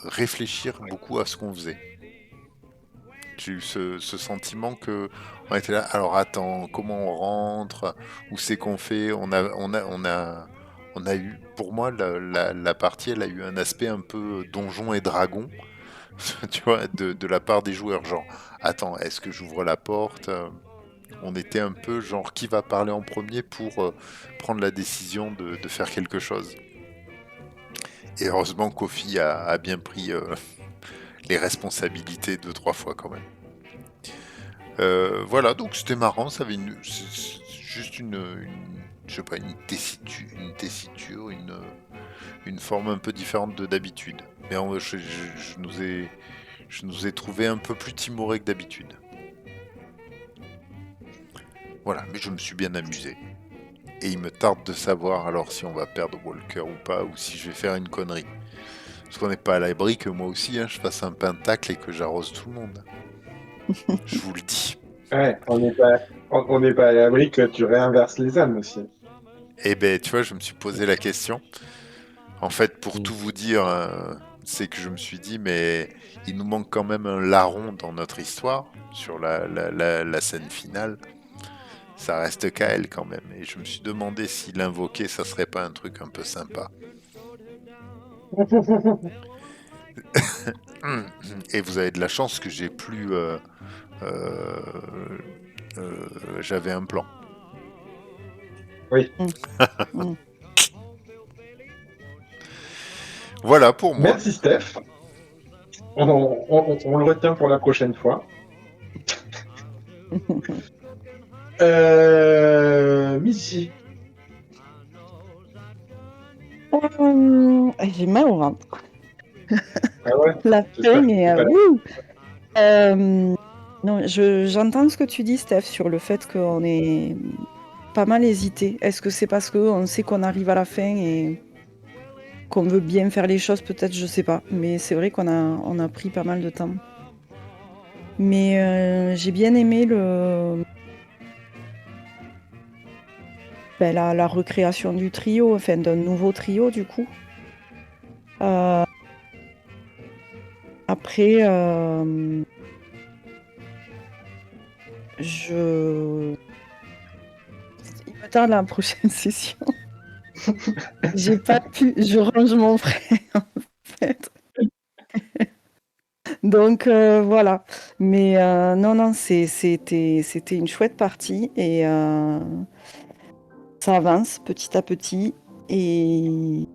réfléchir beaucoup à ce qu'on faisait. J'ai eu ce sentiment que on était là. Alors attends, comment on rentre? Où c'est qu'on fait? On a eu, pour moi, la partie, elle a eu un aspect un peu donjon et dragon, tu vois, de la part des joueurs. Genre, attends, est-ce que j'ouvre la porte? On était un peu genre qui va parler en premier pour prendre la décision de faire quelque chose. Et heureusement, Kofi a bien pris les responsabilités 2-3 fois quand même. Voilà, donc c'était marrant, ça avait juste je sais pas, une tessiture, une forme un peu différente de d'habitude. Mais je nous ai trouvé un peu plus timorés que d'habitude. Voilà, mais je me suis bien amusé. Et il me tarde de savoir alors si on va perdre Walker ou pas, ou si je vais faire une connerie. Parce qu'on n'est pas à l'abri que moi aussi, hein, je fasse un pentacle et que j'arrose tout le monde. Je vous le dis. Ouais, on n'est pas à l'abri que tu réinverses les âmes aussi. Eh ben, tu vois, je me suis posé la question. En fait, pour tout vous dire, c'est que je me suis dit, mais il nous manque quand même un larron dans notre histoire, sur la scène finale. Ça reste Kael quand même. Et je me suis demandé si l'invoquer, ça serait pas un truc un peu sympa. Et vous avez de la chance que j'ai plus... j'avais un plan. Oui. Voilà pour moi. Merci Steph. On le retient pour la prochaine fois. Missy. J'ai mal au ventre. Ah ouais, La j'espère fin, que mais c'est pas la- non, j'entends ce que tu dis, Steph, sur le fait qu'on est pas mal hésité. Est-ce que c'est parce qu'on sait qu'on arrive à la fin et qu'on veut bien faire les choses, peut-être, je sais pas. Mais c'est vrai on a pris pas mal de temps. Mais j'ai bien aimé la recréation du trio, enfin d'un nouveau trio du coup. Après, il me tarde la prochaine session. J'ai pas pu, je range mon frère en fait. Donc voilà. Mais non, c'était une chouette partie et ça avance petit à petit et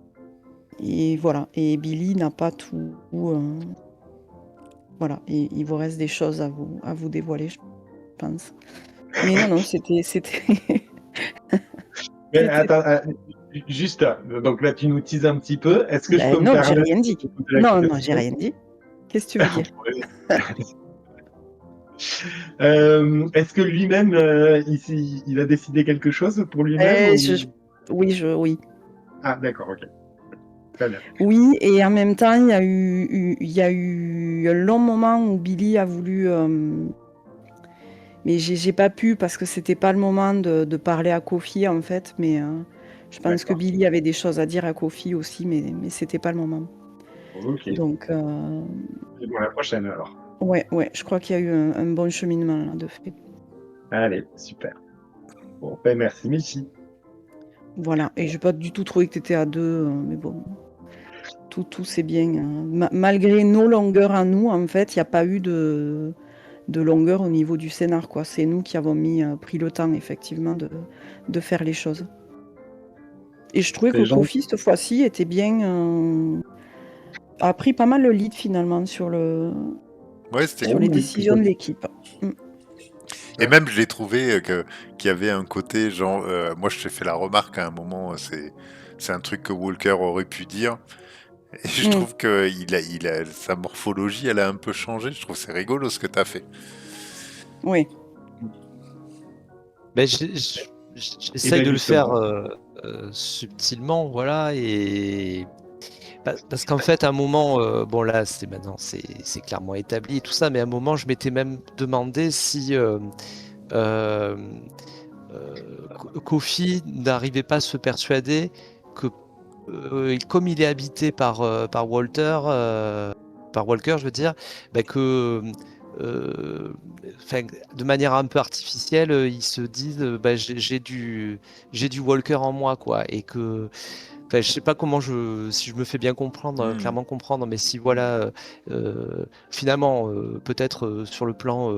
voilà. Et Billy n'a pas tout. Voilà. Et il vous reste des choses à vous dévoiler, je pense. Mais non, c'était. Mais attends, juste, donc là tu nous teases un petit peu. Est-ce que je peux me Non, j'ai permettre rien dit. de poser la Non, question j'ai rien dit. Qu'est-ce que tu veux dire? Est-ce que lui-même, il a décidé quelque chose pour lui-même Eh, ou... oui. Ah, d'accord, ok. Très bien. Oui, et en même temps, il y a eu un long moment où Billy a voulu, mais j'ai pas pu parce que c'était pas le moment de parler à Kofi en fait. Mais je pense que D'accord. Billy avait des choses à dire à Kofi aussi, mais c'était pas le moment. Ok. Donc, C'est bon, la prochaine alors. ouais, je crois qu'il y a eu un bon cheminement là, de fait. Allez, super. Bon, ben merci, Michi. Voilà, et j'ai pas du tout trouvé que t'étais à deux, mais bon, tout c'est bien. Malgré nos longueurs à nous, en fait, il n'y a pas eu de longueur au niveau du scénar, quoi. C'est nous qui avons pris le temps, effectivement, de faire les choses. Et je trouvais que C'est gentil. Kofi, cette fois-ci, était bien... a pris pas mal le lead, finalement, sur Ouais, c'était les cool. décisions de l'équipe. Et même, je l'ai trouvé qu'il y avait un côté, genre, moi je t'ai fait la remarque à un moment, c'est un truc que Walker aurait pu dire. Et je trouve que sa morphologie, elle a un peu changé. Je trouve que c'est rigolo ce que t'as fait. Oui. Ben, Et j'essaye ben de le faire justement, subtilement, voilà, et parce qu'en fait, à un moment, bon là, maintenant, c'est clairement établi et tout ça, mais à un moment, je m'étais même demandé si euh, Kofi n'arrivait pas à se persuader que, comme il est habité par Walker, je veux dire, bah, que de manière un peu artificielle, ils se disent bah, j'ai du Walker en moi, quoi, et que je sais pas si je me fais bien comprendre, clairement comprendre, mais si voilà, finalement, peut-être sur le plan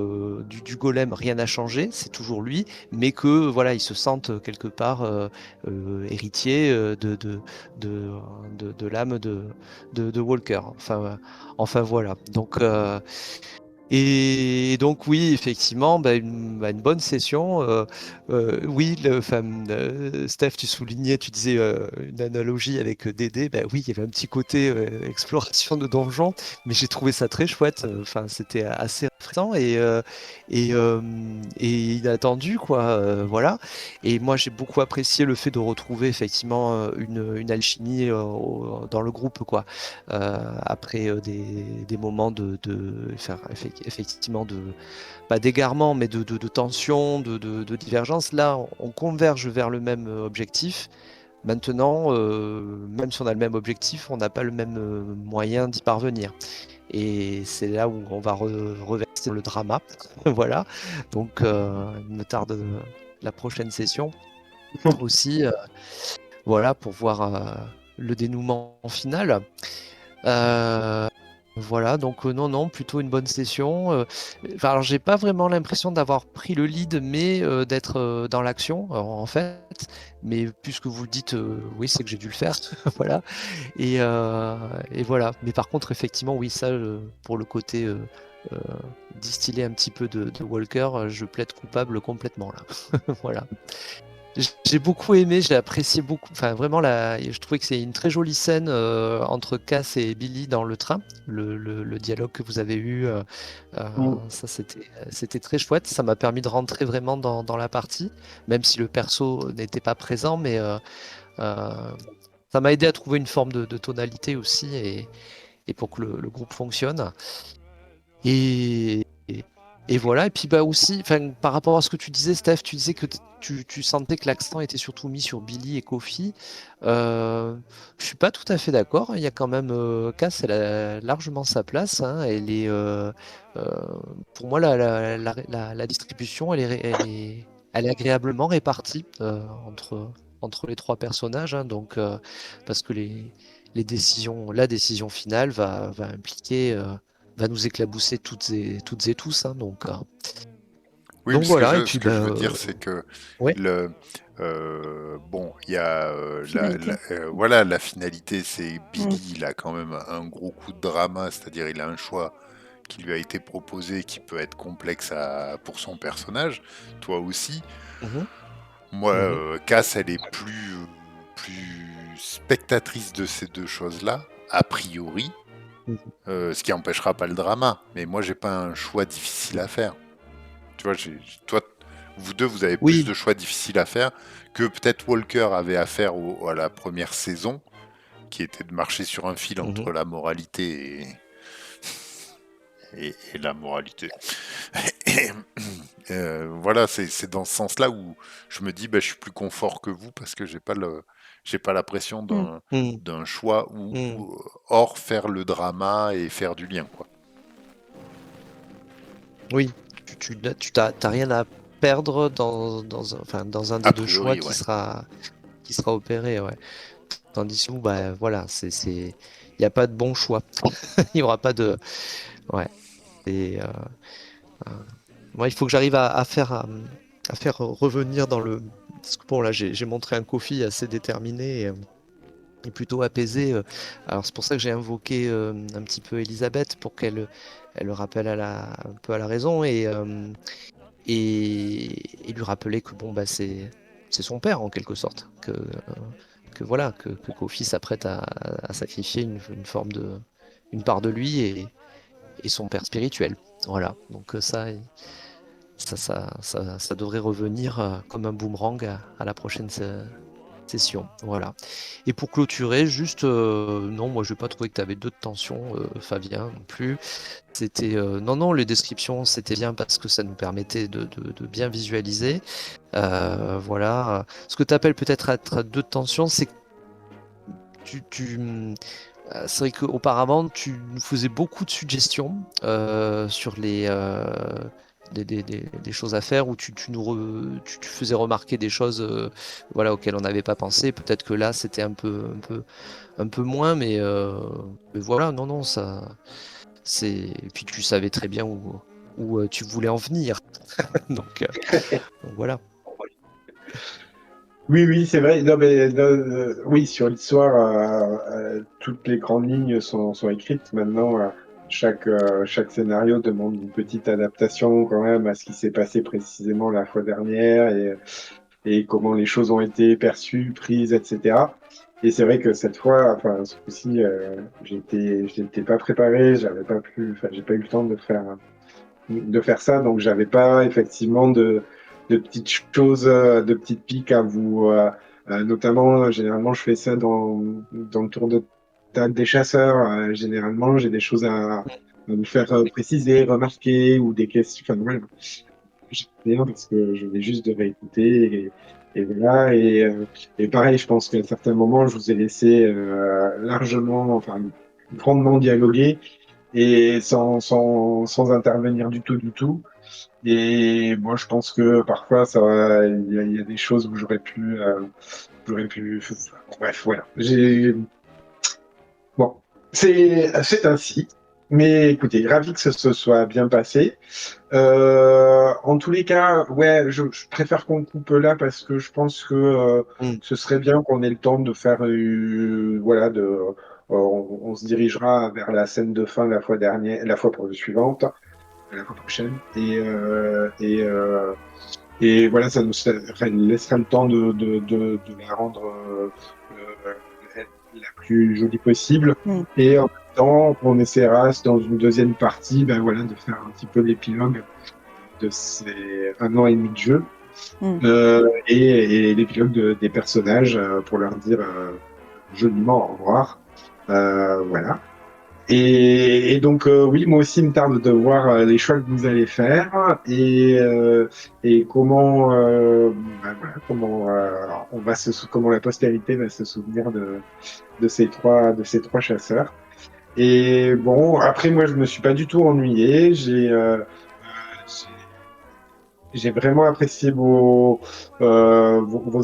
du golem, rien n'a changé, c'est toujours lui, mais que voilà, ils se sentent quelque part héritiers de l'âme de Walker. Enfin voilà. Et donc oui, effectivement, une bonne session. Oui, Steph, tu soulignais, tu disais une analogie avec Dédé. Oui, il y avait un petit côté exploration de donjon, mais j'ai trouvé ça très chouette. Enfin, c'était assez rafraîchissant et inattendu, quoi. Voilà. Et moi, j'ai beaucoup apprécié le fait de retrouver effectivement une alchimie dans le groupe, quoi. Après des moments effectivement pas d'égarement, mais de tension, de divergence. Là, on converge vers le même objectif. Maintenant, même si on a le même objectif, on n'a pas le même moyen d'y parvenir. Et c'est là où on va reverser le drama. Voilà. Donc, il me tarde la prochaine session aussi. Voilà, pour voir le dénouement final. Voilà, donc non, plutôt une bonne session. Alors, j'ai pas vraiment l'impression d'avoir pris le lead, mais d'être dans l'action, en fait. Mais puisque vous le dites, oui, c'est que j'ai dû le faire. Voilà. Et voilà. Mais par contre, effectivement, oui, ça, pour le côté euh, distiller un petit peu de Walker, je plaide coupable complètement, là. Voilà. J'ai beaucoup aimé, j'ai apprécié beaucoup. Enfin, vraiment, je trouvais que c'est une très jolie scène entre Cass et Billy dans le train. Le dialogue que vous avez eu, ça c'était très chouette. Ça m'a permis de rentrer vraiment dans la partie, même si le perso n'était pas présent, mais euh, ça m'a aidé à trouver une forme de tonalité aussi et pour que le groupe fonctionne. Et voilà, et puis bah aussi, par rapport à ce que tu disais, Steph, tu disais que tu sentais que l'accent était surtout mis sur Billy et Kofi. Je suis pas tout à fait d'accord. Il y a quand même Cass, elle a largement sa place, hein. Elle est, euh, pour moi, la distribution, elle est agréablement répartie entre les trois personnages, hein. Donc, parce que la décision finale va impliquer. Va nous éclabousser toutes et tous, hein, Oui, donc mais voilà, et ce puis que je veux dire, c'est que ouais, bon, il y a Finalité. voilà, la finalité, c'est Mm. Billy, il a quand même un gros coup de drama, c'est-à-dire il a un choix qui lui a été proposé qui peut être complexe pour son personnage, toi aussi. mhm, Moi, mhm, Cass, elle est plus spectatrice de ces deux choses-là, a priori. Ce qui empêchera pas le drama. Mais moi, j'ai pas un choix difficile à faire. Tu vois, toi, vous deux, vous avez plus Oui. de choix difficiles à faire que peut-être Walker avait à faire à la première saison, qui était de marcher sur un fil entre la moralité et la moralité. Et, voilà, c'est dans ce sens-là où je me dis, je suis plus confort que vous parce que j'ai pas la pression d'un choix ou hors faire le drama et faire du lien, quoi. Oui, t'as rien à perdre dans un des A deux choix priori, ouais. qui sera opéré, ouais. Tandis que nous, voilà, il n'y a pas de bon choix. Il n'y aura pas de, ouais. Et, moi, il faut que j'arrive à faire revenir dans le. Parce que bon, là, j'ai montré un Kofi assez déterminé et plutôt apaisé. Alors, c'est pour ça que j'ai invoqué un petit peu Elisabeth pour qu'elle le rappelle un peu à la raison et lui rappeler que bon, c'est son père en quelque sorte. Que voilà, que Kofi s'apprête à sacrifier une part de lui et son père spirituel. Voilà, donc ça devrait revenir comme un boomerang à la prochaine session. Voilà. Et pour clôturer, juste, non, moi je n'ai pas trouvé que tu avais de tension, Fabien, non plus. C'était, non, les descriptions, c'était bien parce que ça nous permettait de bien visualiser. Voilà. Ce que tu appelles peut-être être de tension, c'est que c'est vrai qu'auparavant, tu nous faisais beaucoup de suggestions sur des choses à faire où tu faisais remarquer des choses voilà, auxquelles on n'avait pas pensé. Peut-être que là, c'était un peu moins, mais voilà, non, et puis tu savais très bien où tu voulais en venir. Donc voilà. Oui, c'est vrai. Non, mais, oui, sur l'histoire, toutes les grandes lignes sont écrites. Maintenant, chaque scénario demande une petite adaptation quand même à ce qui s'est passé précisément la fois dernière et comment les choses ont été perçues, prises, etc. Et c'est vrai que cette fois, enfin, ce coup-ci, j'étais pas préparé, j'ai pas eu le temps de faire ça, donc j'avais pas effectivement de petites choses, de petites piques à vous, notamment, généralement, je fais ça dans le tour de table des chasseurs. Généralement, j'ai des choses à vous faire préciser, remarquer ou des questions. Enfin, voilà. J'ai rien parce que je vais juste de réécouter et voilà. Et pareil, je pense qu'à certains moments, je vous ai laissé largement, enfin, grandement dialoguer et sans intervenir du tout. Et moi, je pense que parfois, il y a des choses où j'aurais pu, bref, voilà. Bon, c'est ainsi. Mais écoutez, ravi que ce soit bien passé. En tous les cas, ouais, je préfère qu'on coupe là parce que je pense que ce serait bien qu'on ait le temps de faire, voilà, on se dirigera vers la scène de fin la fois dernière, la fois suivante, la fois prochaine, et voilà, ça nous laissera le temps de la rendre la plus jolie possible. Et en même temps, on essaiera dans une deuxième partie, ben voilà, de faire un petit peu l'épilogue de ces 1 an et demi de jeu et l'épilogue des personnages pour leur dire joliment au revoir. Voilà. Et donc oui, moi aussi, il me tarde de voir les choix que vous allez faire et comment voilà, comment la postérité va se souvenir de ces trois chasseurs. Et bon, après moi, je me suis pas du tout ennuyé. J'ai vraiment apprécié vos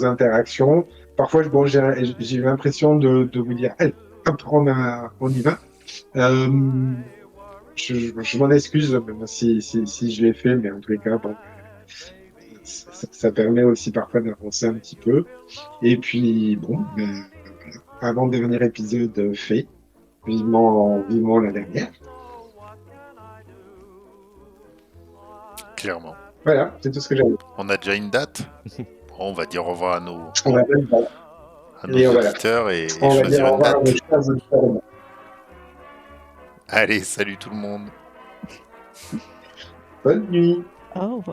interactions. Parfois, bon, j'ai eu l'impression de vous dire, allez, hop, on y va. Je m'en excuse même si je l'ai fait, mais en tous les cas, bon, ça permet aussi parfois d'avancer un petit peu. Et puis, bon, ben, voilà. Avant-dernier épisode fait. Vivement la dernière. Clairement. Voilà, c'est tout ce que j'avais. On a déjà une date. Bon, on va dire au revoir à nos Et voilà. auditeurs et On va dire choisir au une revoir à date. nos chers auditeurs. Allez, salut tout le monde. Bonne nuit. Au revoir.